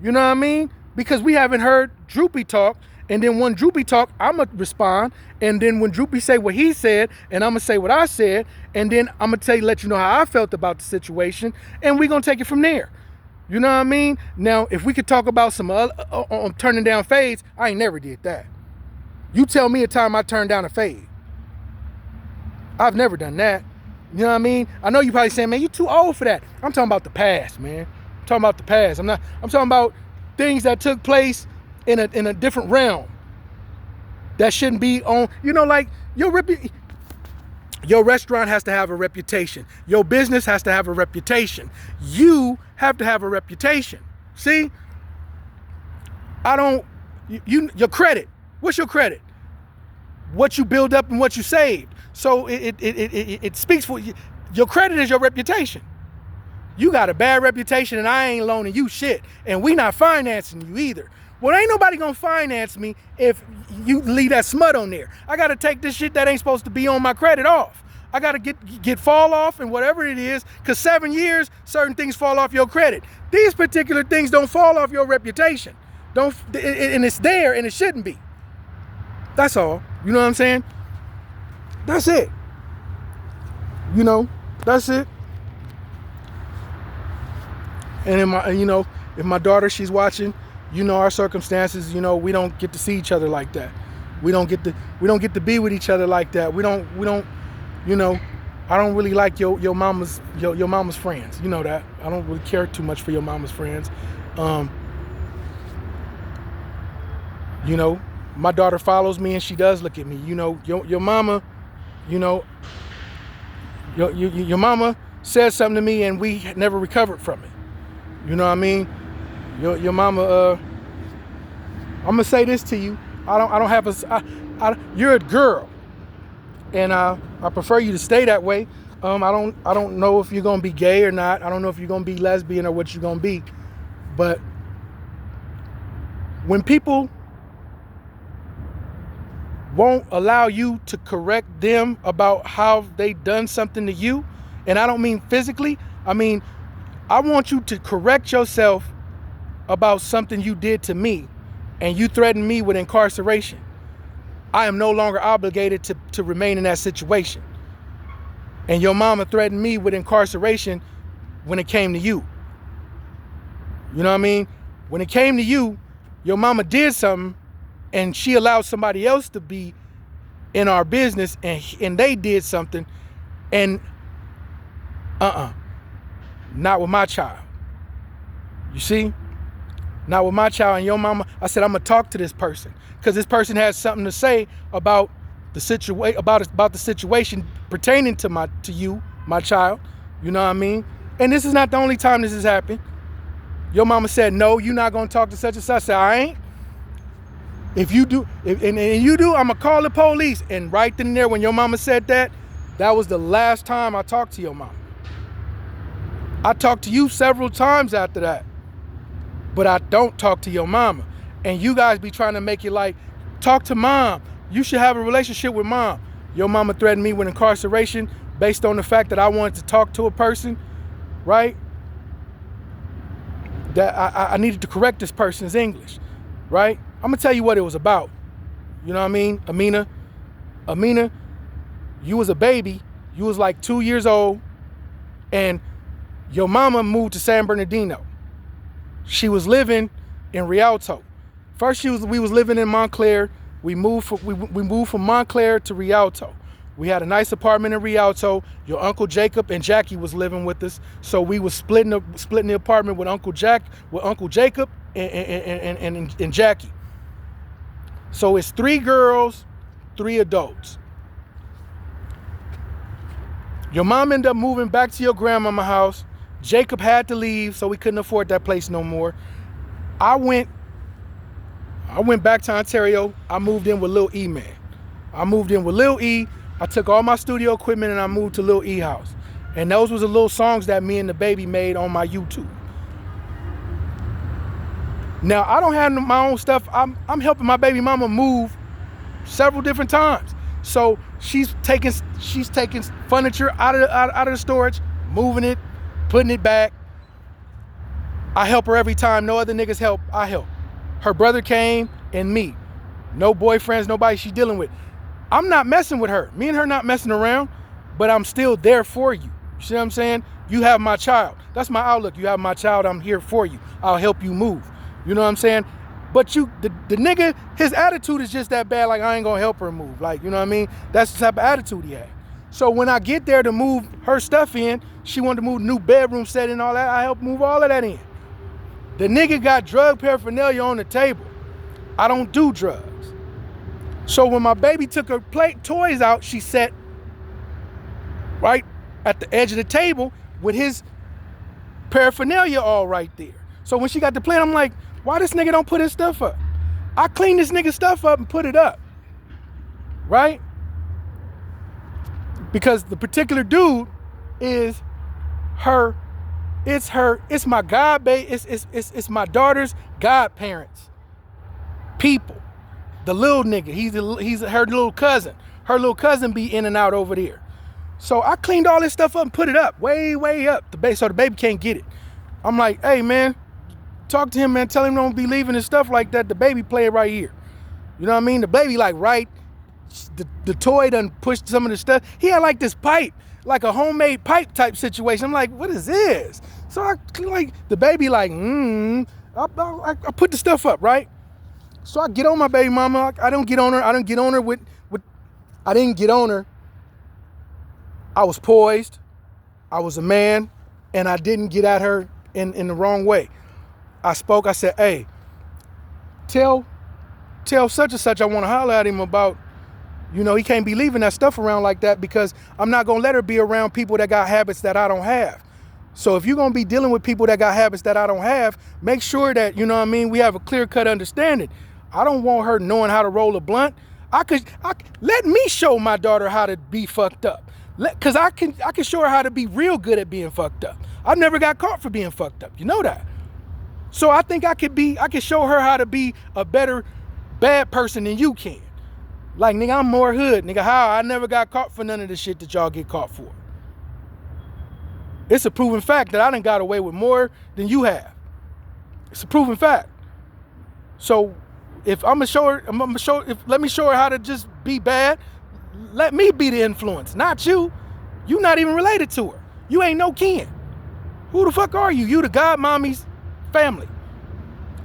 You know what I mean? Because we haven't heard Droopy talk, and then when Droopy talk, I'ma respond, and then when Droopy say what he said, and I'ma say what I said, and then I'ma let you know how I felt about the situation, and we gonna take it from there. You know what I mean? Now, if we could talk about some turning down fades, I ain't never did that. You tell me a time I turned down a fade. I've never done that. You know what I mean? I know you probably saying, man, you too old for that. I'm talking about the past, man. I'm talking about the past. I'm talking about things that took place in a different realm that shouldn't be on, you know, like your restaurant has to have a reputation. Your business has to have a reputation. You have to have a reputation. See? Your credit. What's your credit? What you build up and what you saved. So it speaks for you. Your credit is your reputation. You got a bad reputation and I ain't loaning you shit. And we not financing you either. Well, ain't nobody gonna finance me if you leave that smut on there. I gotta take this shit that ain't supposed to be on my credit off. I gotta get fall off and whatever it is, because 7 years, certain things fall off your credit. These particular things don't fall off your reputation. And it's there and it shouldn't be. That's all. You know what I'm saying? That's it. You know, that's it. And if my daughter, she's watching, our circumstances, we don't get to see each other like that. We don't get to be with each other like that. We don't, I don't really like your mama's friends. You know that. I don't really care too much for your mama's friends. My daughter follows me and she does look at me. Your mama, your mama said something to me and we never recovered from it. You know what I mean? Your mama, I'm gonna say this to you. I don't have you're a girl, and I prefer you to stay that way. I don't know if you're gonna be gay or not. I don't know if you're gonna be lesbian or what you're gonna be. But when people won't allow you to correct them about how they done something to you, and I don't mean physically, I want you to correct yourself about something you did to me, and you threatened me with incarceration. I am no longer obligated to remain in that situation. And your mama threatened me with incarceration when it came to you. You know what I mean? When it came to you, your mama did something and she allowed somebody else to be in our business and they did something, and not with my child. You see? Not with my child. And your mama, I said, I'm gonna talk to this person because this person has something to say about the situation, about the situation pertaining to you, my child. You know what I mean? And this is not the only time this has happened. Your mama said, no, you're not gonna talk to such and such. I said, I ain't. If you do, and you do, I'm gonna call the police. And right then and there, when your mama said that, that was the last time I talked to your mama. I talked to you several times after that, but I don't talk to your mama. And you guys be trying to make it like, talk to mom. You should have a relationship with mom. Your mama threatened me with incarceration based on the fact that I wanted to talk to a person, right? That I needed to correct this person's English, right? I'm gonna tell you what it was about. You know what I mean? Amina, you was a baby. You was like 2 years old, and your mama moved to San Bernardino. She was living in Rialto. First, we was living in Montclair. We moved from Montclair to Rialto. We had a nice apartment in Rialto. Your Uncle Jacob and Jackie was living with us, so we was splitting the apartment with Uncle Jacob and Jackie. So it's 3 girls, 3 adults. Your mom ended up moving back to your grandmama's house. Jacob had to leave, so we couldn't afford that place no more. I went back to Ontario. I moved in with Lil E, man. I moved in with Lil E. I took all my studio equipment and I moved to Lil E house. And those was the little songs that me and the baby made on my YouTube. Now, I don't have my own stuff. I'm helping my baby mama move several different times. So she's taking furniture out of the storage, moving it, putting it back. I help her every time. No other niggas help. I help. Her brother came and me. No boyfriends, nobody she's dealing with. I'm not messing with her. Me and her not messing around, but I'm still there for you. You see what I'm saying? You have my child. That's my outlook. You have my child. I'm here for you. I'll help you move. You know what I'm saying? But the nigga, his attitude is just that bad. Like, I ain't gonna help her move. Like, you know what I mean? That's the type of attitude he had. So when I get there to move her stuff in, she wanted to move new bedroom set and all that. I helped move all of that in. The nigga got drug paraphernalia on the table. I don't do drugs. So when my baby took her toys out, she sat right at the edge of the table with his paraphernalia all right there. So when she got to play, I'm like, why this nigga don't put his stuff up? I cleaned this nigga stuff up and put it up, right? Because the particular dude is it's my it's my daughter's godparents, people. The little nigga, he's her little cousin. Her little cousin be in and out over there. So I cleaned all this stuff up and put it up, way, way up, so the baby can't get it. I'm like, hey, man, talk to him, man. Tell him don't be leaving his stuff like that. The baby play it right here. You know what I mean? The baby like right, the toy done pushed some of the stuff. He had like this pipe, like a homemade pipe type situation. I'm like, what is this? So I like, the baby like, I put the stuff up, right? So I get on my baby mama. I don't get on her. I didn't get on her. I was poised. I was a man, and I didn't get at her in the wrong way. I spoke. I said, hey, tell such and such I want to holler at him about, he can't be leaving that stuff around like that, because I'm not going to let her be around people that got habits that I don't have. So if you're going to be dealing with people that got habits that I don't have, make sure that, we have a clear-cut understanding. I don't want her knowing how to roll a blunt. Let me show my daughter how to be fucked up. Because I can show her how to be real good at being fucked up. I've never got caught for being fucked up. You know that. So I think I could show her how to be a better bad person than you can. Like, nigga, I'm more hood. Nigga, how? I never got caught for none of the shit that y'all get caught for. It's a proven fact that I done got away with more than you have. It's a proven fact. So if let me show her how to just be bad. Let me be the influence, not you. You not even related to her. You ain't no kin. Who the fuck are you? You the godmommy's family.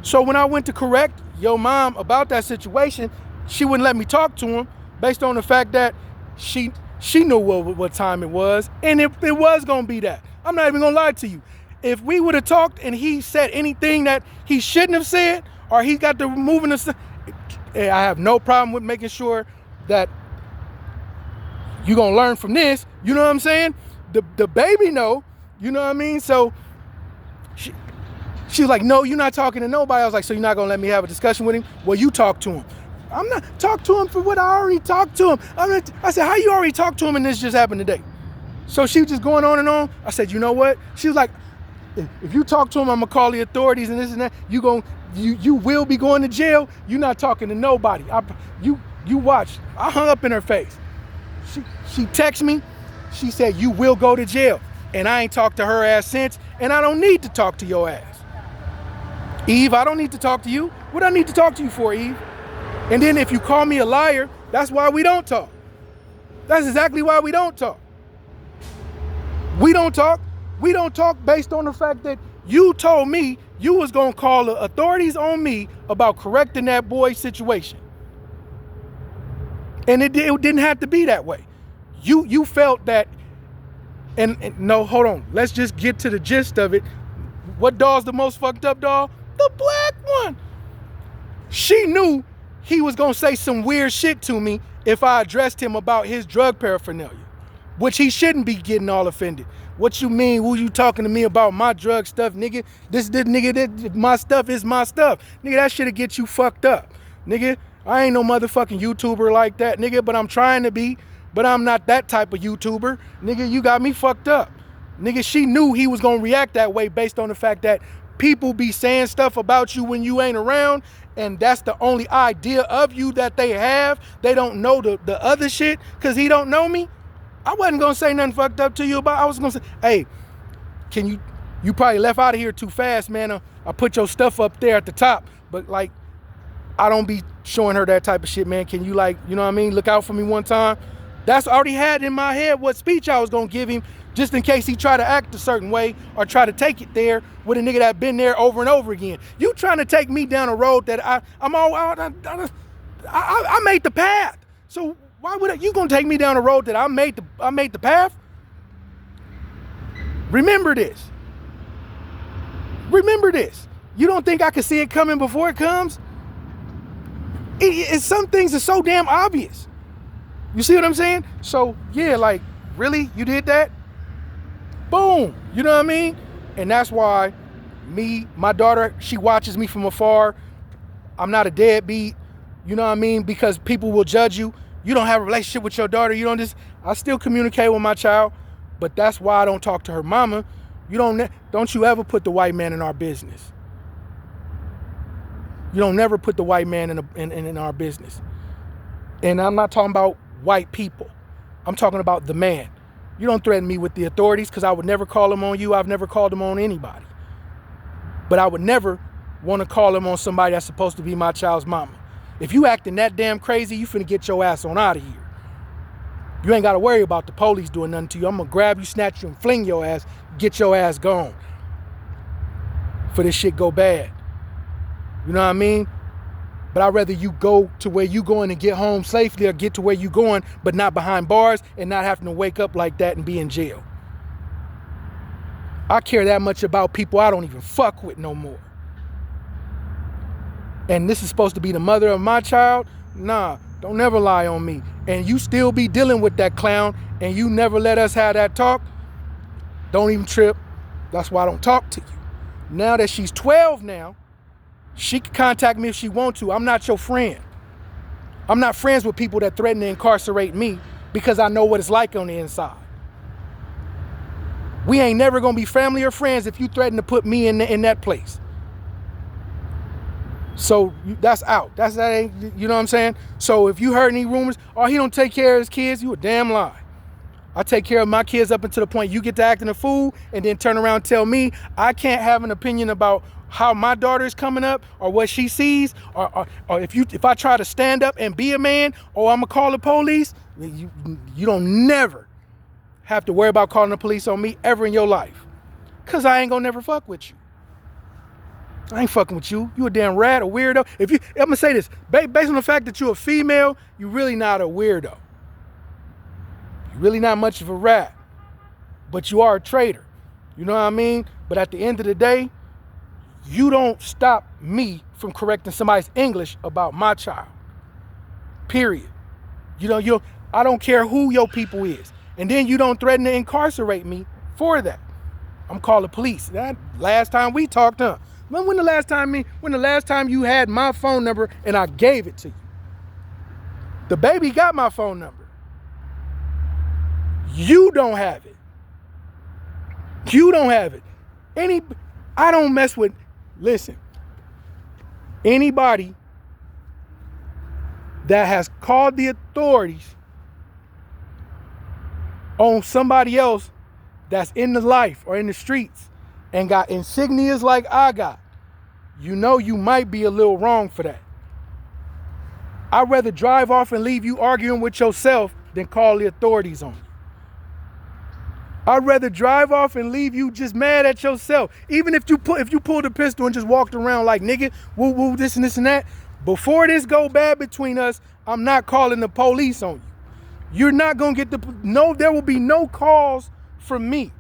So when I went to correct your mom about that situation, she wouldn't let me talk to him based on the fact that she knew what time it was, and it was gonna be that. I'm not even gonna lie to you. If we would have talked and he said anything that he shouldn't have said, or he got to moving us, I have no problem with making sure that you're gonna learn from this. You know what I'm saying? The baby know, you know what I mean? So she was like, no, you're not talking to nobody. I was like, so you're not gonna let me have a discussion with him? Well, you talk to him. I'm not talk to him for what I already talked to him. I said, how you already talked to him and this just happened today? So she was just going on and on. I said, you know what? She was like, if you talk to him, I'm gonna call the authorities and this and that. You will be going to jail. You're not talking to nobody. You watch. I hung up in her face. She texted me. She said, you will go to jail. And I ain't talked to her ass since, and I don't need to talk to your ass. Eve, I don't need to talk to you. What I need to talk to you for, Eve? And then if you call me a liar, that's why we don't talk. That's exactly why we don't talk. We don't talk. We don't talk based on the fact that you told me you was gonna call the authorities on me about correcting that boy's situation. And it didn't have to be that way. You felt that, and no, hold on. Let's just get to the gist of it. What doll's the most fucked up doll? The black one. She knew he was gonna say some weird shit to me if I addressed him about his drug paraphernalia, which he shouldn't be getting all offended. What you mean? Who you talking to me about my drug stuff, nigga? This nigga, my stuff is my stuff. Nigga, that shit'll get you fucked up. Nigga, I ain't no motherfucking YouTuber like that, nigga, but I'm trying to be, but I'm not that type of YouTuber. Nigga, you got me fucked up. Nigga, she knew he was gonna react that way based on the fact that people be saying stuff about you when you ain't around, and that's the only idea of you that they have. They don't know the other shit because he don't know me. I wasn't gonna say nothing fucked up to you about. I was gonna say, hey, can you probably left out of here too fast, man. I put your stuff up there at the top, but like, I don't be showing her that type of shit, man. Can you, like, you know what I mean? Look out for me one time. That's already had in my head what speech I was gonna give him, just in case he try to act a certain way or try to take it there with a nigga that been there over and over again. You trying to take me down a road that I made the path. So why would you gonna take me down a road that I made the path? Remember this. Remember this. You don't think I can see it coming before it comes? Some things are so damn obvious. You see what I'm saying? So yeah, like, really? You did that? Boom. You know what I mean? And that's why my daughter, she watches me from afar. I'm not a deadbeat. You know what I mean? Because people will judge you. You don't have a relationship with your daughter. You don't just, I still communicate with my child, but that's why I don't talk to her mama. Don't you ever put the white man in our business. You don't never put the white man in our business. And I'm not talking about white people. I'm talking about the man. You don't threaten me with the authorities, because I would never call them on you. I've never called them on anybody. But I would never want to call them on somebody that's supposed to be my child's mama. If you acting that damn crazy, you finna get your ass on out of here. You ain't got to worry about the police doing nothing to you. I'm going to grab you, snatch you, and fling your ass, get your ass gone. For this shit go bad. You know what I mean? But I'd rather you go to where you going and get home safely, or get to where you going, but not behind bars and not having to wake up like that and be in jail. I care that much about people I don't even fuck with no more. And this is supposed to be the mother of my child? Nah, don't never lie on me. And you still be dealing with that clown, and you never let us have that talk? Don't even trip. That's why I don't talk to you. Now that she's 12 now, she can contact me if she wants to. I'm not your friend. I'm not friends with people that threaten to incarcerate me, because I know what it's like on the inside. We ain't never gonna be family or friends if you threaten to put me in that place. So that's out. That ain't, you know what I'm saying? So if you heard any rumors, oh, he don't take care of his kids, you a damn lie. I take care of my kids up until the point you get to acting a fool, and then turn around and tell me I can't have an opinion about how my daughter is coming up, or what she sees, or if I try to stand up and be a man, or I'm gonna call the police. You don't never have to worry about calling the police on me ever in your life, because I ain't gonna never fuck with you. I ain't fucking with you. You a damn rat, a weirdo. I'm gonna say this, based on the fact that you're a female, you're really not a weirdo. You're really not much of a rat, but you are a traitor. You know what I mean? But at the end of the day, you don't stop me from correcting somebody's English about my child. Period. I don't care who your people is. And then you don't threaten to incarcerate me for that. I'm calling the police. That last time we talked, huh? When the last time you had my phone number and I gave it to you? The baby got my phone number. You don't have it. You don't have it. I don't mess with, listen, anybody that has called the authorities on somebody else that's in the life or in the streets and got insignias like I got, you know you might be a little wrong for that. I'd rather drive off and leave you arguing with yourself than call the authorities on you. I'd rather drive off and leave you just mad at yourself. Even if you pulled a pistol and just walked around like, nigga, woo woo, this and this and that. Before this go bad between us, I'm not calling the police on you. You're not gonna get there will be no calls from me.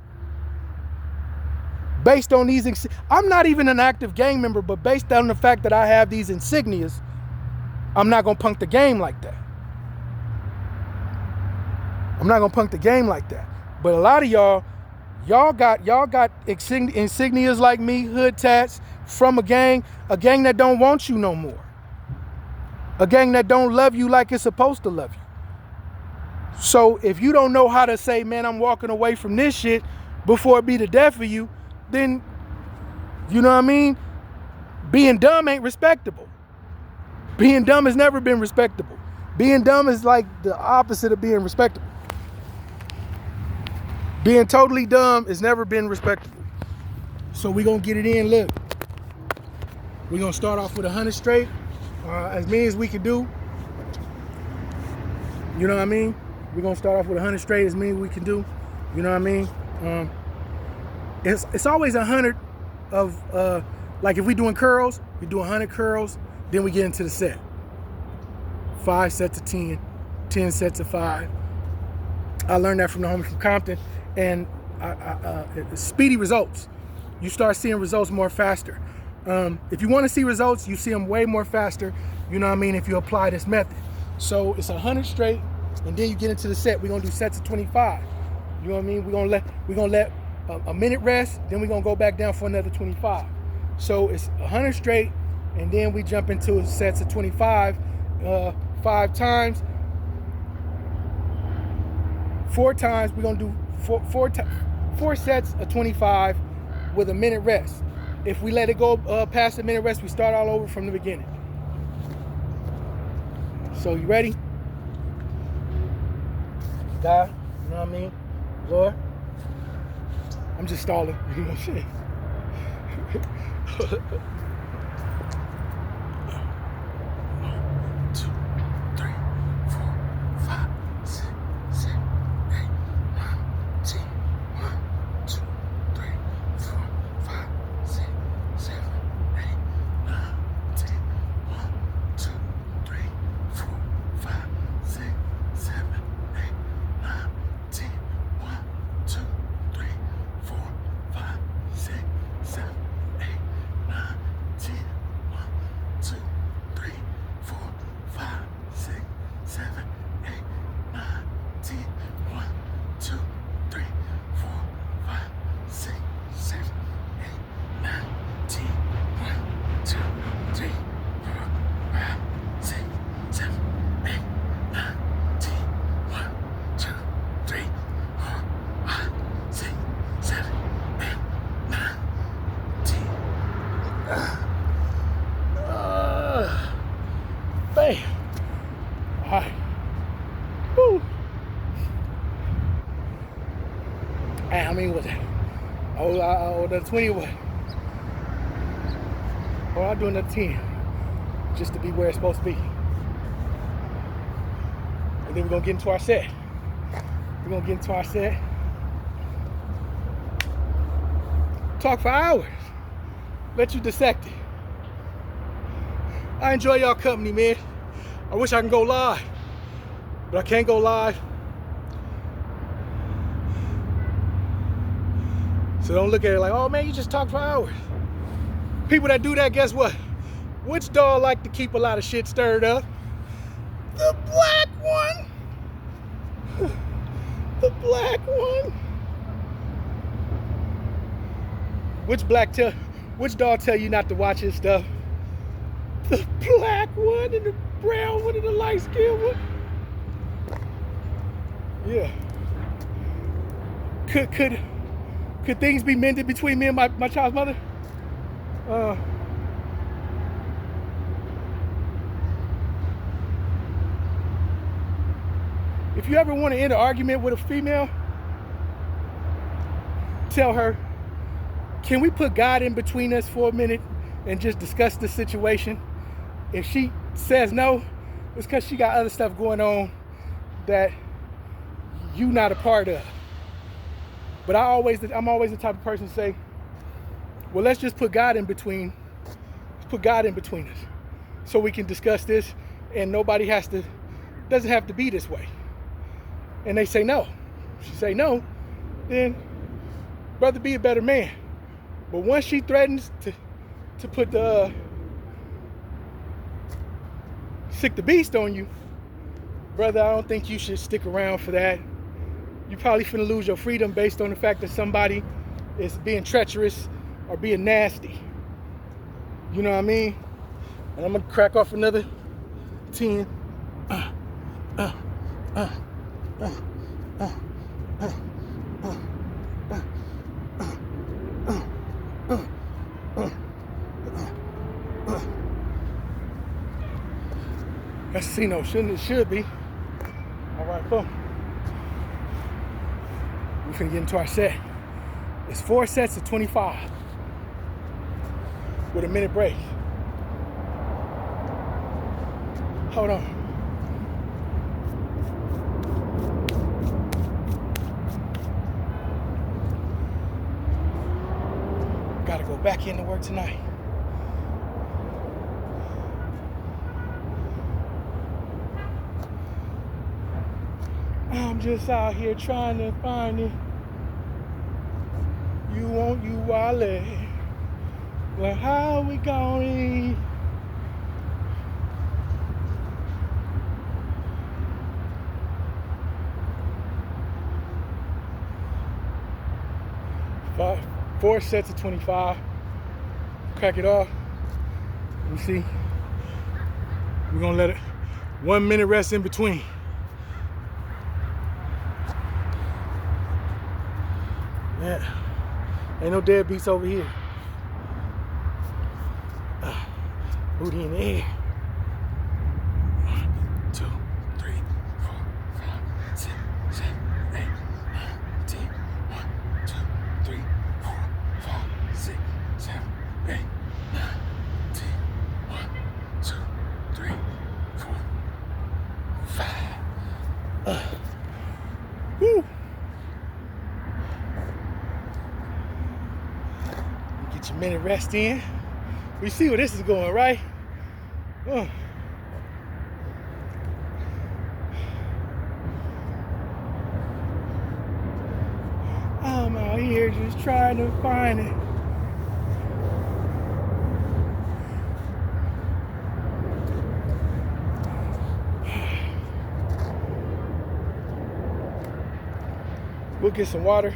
Based on these, I'm not even an active gang member, but based on the fact that I have these insignias, I'm not gonna punk the game like that. I'm not gonna punk the game like that. But a lot of y'all got insignias like me, hood tats, from a gang that don't want you no more. A gang that don't love you like it's supposed to love you. So if you don't know how to say, man, I'm walking away from this shit before it be the death of you, then, you know what I mean? Being dumb ain't respectable. Being dumb has never been respectable. Being dumb is like the opposite of being respectable. Being totally dumb has never been respectable. So we're going to get it in. Look, we're going to start off with 100 straight, as many as we can do. You know what I mean? We're going to start off with 100 straight, as many as we can do. You know what I mean? It's always 100 of, like if we doing curls, we do 100 curls, then we get into the set. 5 sets of 10, 10 sets of 5. I learned that from the homie from Compton. And speedy results. You start seeing results more faster. If you want to see results, you see them way more faster, you know what I mean, if you apply this method. So it's 100 straight, and then you get into the set. We're gonna do sets of 25. You know what I mean? We're gonna let a minute rest, then we're gonna go back down for another 25. So it's 100 straight, and then we jump into sets of 25, 5 times. 4 times, we're gonna do four sets of 25 with a minute rest. If we let it go past the minute rest, we start all over from the beginning. So you ready? God, you know what I mean? Lord, I'm just stalling. You know what I'm saying? 2, 3, 4, 5, 6, 7, 8, 9, 10. 1, 2, 3, 4, 5, 6, 7, 8, 9, 10. 1, 2, 3, 4, 5, 6, 7, 8, 9, 10. 1, 2, 3, 4, 5, 6, 7, 8, 9, 10. 1, 2, 3, 4, 5, 6, 7, 8, 9, 10. 1, 2, 3, 4, 5, 6, 7, 8, 9, 10. 1, 2, 3, 4, 5, 6, 7, 8, 9, 10. 1, 2, 3, 4, 5, 6, 7, 8, 9, 10. Bam. All right. Woo. Hey, I mean, what's that? Oh, the 20 what? Oh, I'll do another 10. Just to be where it's supposed to be. And then we're going to get into our set. We're going to get into our set. Talk for hours. Let you dissect it. I enjoy y'all company, man. I wish I can go live, but I can't go live. So don't look at it like, oh man, you just talk for hours. People that do that, guess what? Which dog like to keep a lot of shit stirred up? The black one. The black one. Which dog tell you not to watch his stuff? The black one and the brown one and the light skinned one. Yeah. Could things be mended between me and my child's mother? If you ever want to end an argument with a female, tell her, can we put God in between us for a minute and just discuss the situation? If she says no, it's because she got other stuff going on that you not a part of. But I'm always the type of person to say, well, let's just put God in between. Let's put God in between us so we can discuss this and nobody doesn't have to be this way. And they say no. If she say no, then brother, be a better man. But once she threatens to put the sick the beast on you, brother, I don't think you should stick around for that. You probably finna lose your freedom based on the fact that somebody is being treacherous or being nasty. You know what I mean? And I'm gonna crack off another 10. That's a C-note, shouldn't it? Should be. All right, boom. We're finna get into our set. It's 4 sets of 25 with a minute break. Hold on. Gotta go back into work tonight. I'm just out here trying to find it. You want you wallet. Well, how we gonna eat? Four sets of 25. Crack it off. Let me see. We're gonna let it 1 minute rest in between. Yeah. Ain't no deadbeats over here. Booty in the air. 1, 2, 3, 4, 5, 6, 7, 8, 9, 10. Woo. Get your minute rest in. We see where this is going, right? I'm out here just trying to find it. We'll get some water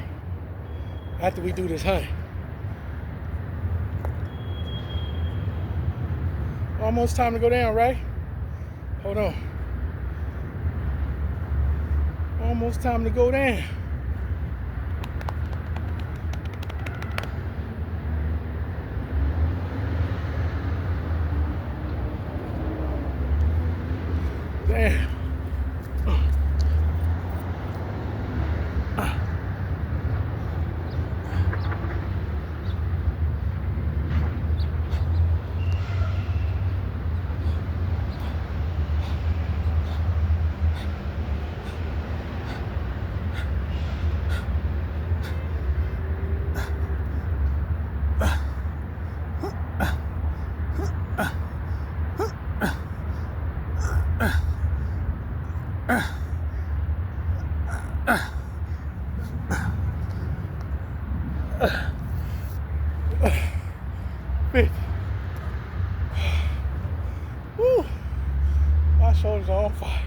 after we do this hunting. Almost time to go down, right? Hold on. Almost time to go down. Damn. Woo. My shoulders are on fire.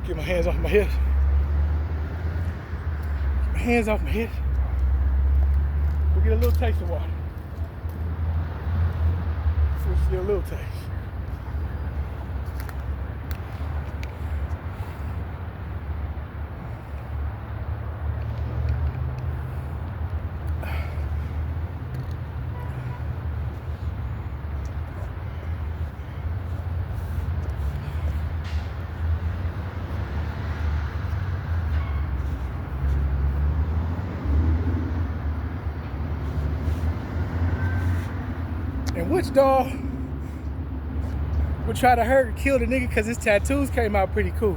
Get my hands off my hips. Get my hands off my hips. We'll get a little taste of water. We'll just get a little taste. And which dog would try to hurt or kill the nigga because his tattoos came out pretty cool?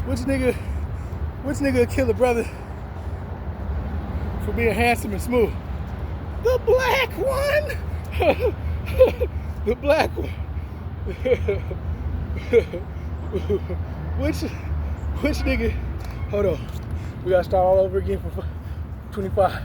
Which nigga would kill a brother for being handsome and smooth? The black one! The black one. Which nigga? Hold on. We gotta start all over again for 25.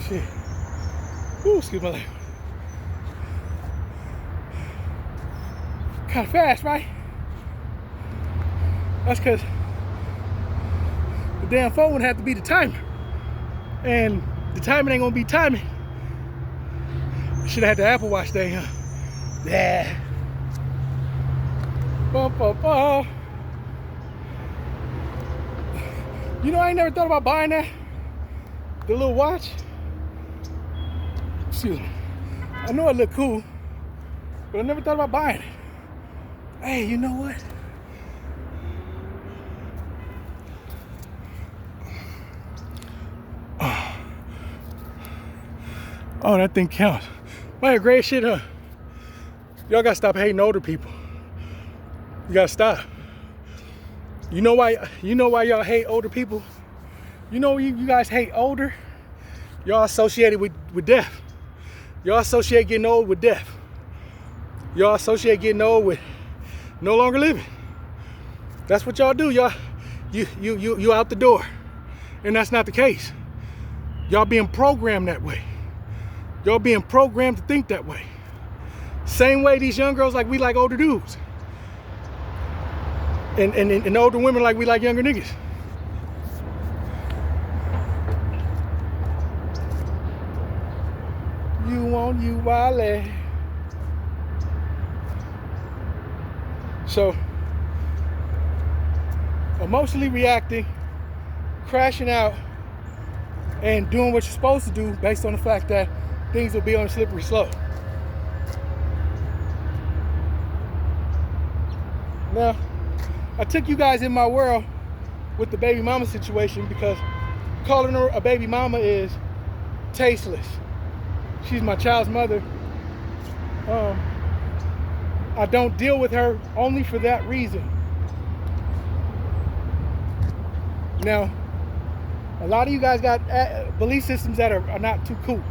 Shit. Ooh, excuse my language. Kind of fast, right? That's because the damn phone would have to be the timer. And the timer ain't gonna be timing. Should have had the Apple Watch thing, huh? Yeah. Bum, bum, bum. You know, I ain't never thought about buying that. The little watch. Excuse me. I know it look cool, but I never thought about buying it. Hey, you know what? Oh, that thing counts. Man, great shit, huh? Y'all gotta stop hating older people. You gotta stop. You know why y'all hate older people? You know you guys hate older? Y'all associated with death. Y'all associate getting old with death. Y'all associate getting old with no longer living. That's what y'all do. Y'all, you out the door. And that's not the case. Y'all being programmed that way. Y'all being programmed to think that way. Same way these young girls like we like older dudes. And older women like we like younger niggas. you, Wale. So, emotionally reacting, crashing out, and doing what you're supposed to do based on the fact that things will be on a slippery slope. Now, I took you guys in my world with the baby mama situation because calling her a baby mama is tasteless. She's my child's mother. I don't deal with her only for that reason. Now, a lot of you guys got belief systems that are not too cool.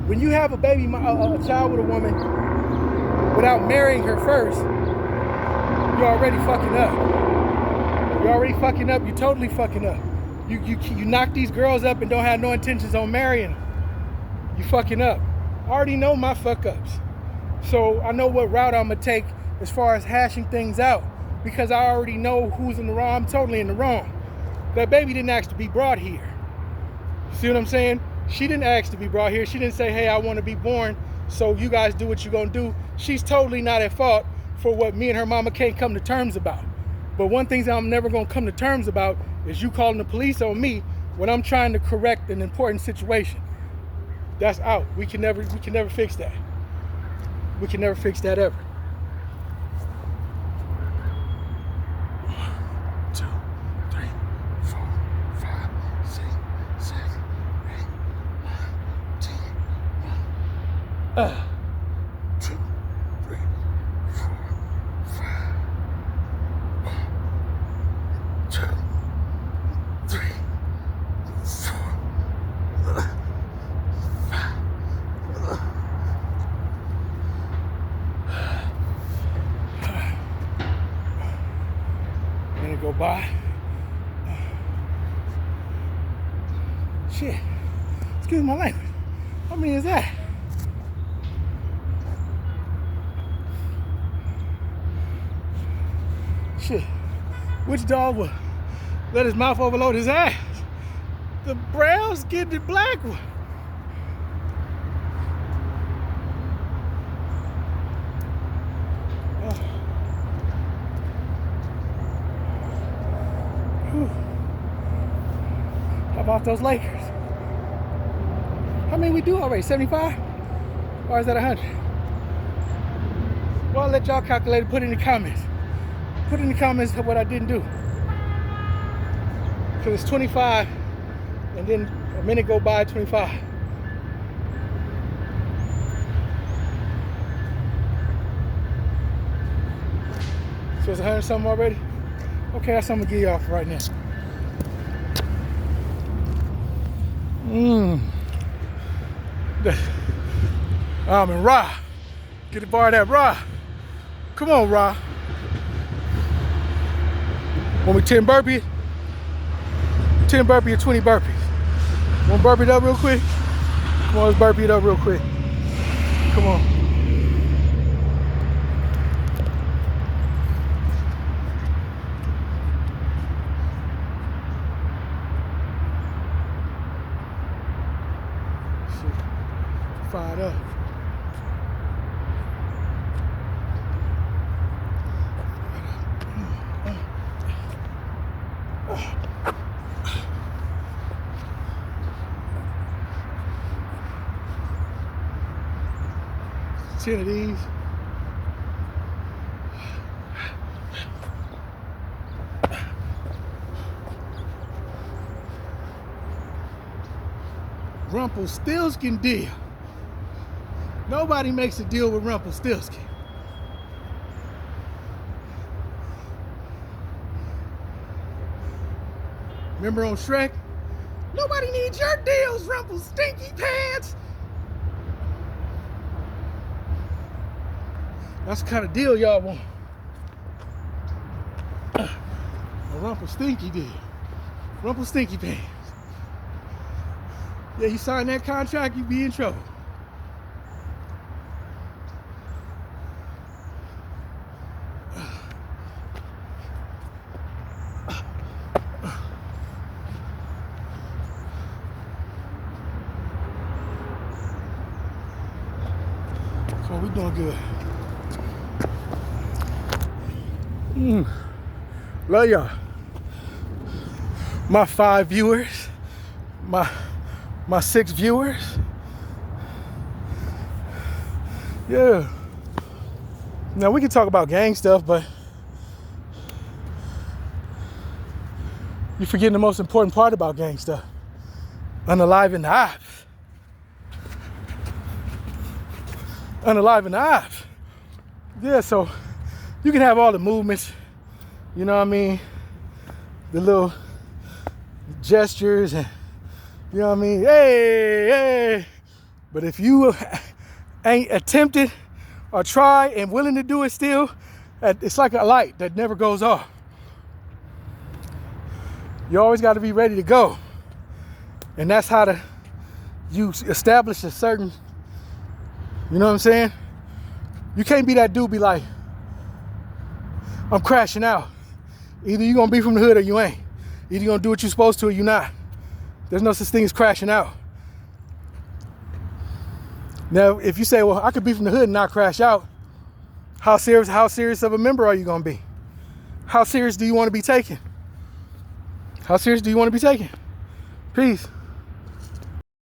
When you have a child with a woman without marrying her first, you're already fucking up. You're already fucking up. You're totally fucking up. You knock these girls up and don't have no intentions on marrying them. You fucking up. I already know my fuck ups. So I know what route I'm gonna take as far as hashing things out because I already know who's in the wrong. I'm totally in the wrong. That baby didn't ask to be brought here. See what I'm saying? She didn't ask to be brought here. She didn't say, hey, I want to be born, so you guys do what you're gonna do. She's totally not at fault for what me and her mama can't come to terms about. But one thing that I'm never gonna come to terms about is you calling the police on me when I'm trying to correct an important situation. That's out. We can never fix that. We can never fix that ever. 1, 2, 3, 4, 5, 6, 7, 8, 9, 10. 2, 3, 4, 5. 1, 2, 3, 4. Go by. Shit. Excuse my language. How many is that? Shit. Which dog would let his mouth overload his ass? The brown skinned black one. How about those Lakers? How many we do already? 75? Or is that 100? Well, I'll let y'all calculate it. Put in the comments. Put in the comments what I didn't do. Because it's 25, and then a minute go by, 25. So it's 100 something already? Okay, that's something to give y'all for right now. I'm in Ra. Get a bar of that Ra. Come on, Ra. Want me 10 burpees? 10 burpees or 20 burpees? Want to burpee it up real quick? Come on, let's burpee it up real quick. Come on. Fired up. Ten of these. Rumpelstiltskin deal. Nobody makes a deal with Rumpelstiltskin. Remember on Shrek? Nobody needs your deals, Rumpelstinky Pants. That's the kind of deal y'all want. A Rumpelstinky deal. Rumpelstinky Pants. Yeah, you sign that contract, you be in trouble. Doing good. Love y'all. My 5 viewers, my 6 viewers. Yeah. Now we can talk about gang stuff, but you're forgetting the most important part about gang stuff. Unaliving the ops. Unaliving the ops. Yeah, so you can have all the movements, you know what I mean? The little gestures and, you know what I mean? Hey, hey. But if you ain't attempted or try and willing to do it still, it's like a light that never goes off. You always got to be ready to go. And that's how you establish a certain, you know what I'm saying? You can't be that dude be like, I'm crashing out. Either you're going to be from the hood or you ain't. Either you're going to do what you're supposed to or you're not. There's no such thing as crashing out. Now, if you say, well, I could be from the hood and not crash out, how serious of a member are you going to be? How serious do you want to be taken? How serious do you want to be taken? Peace.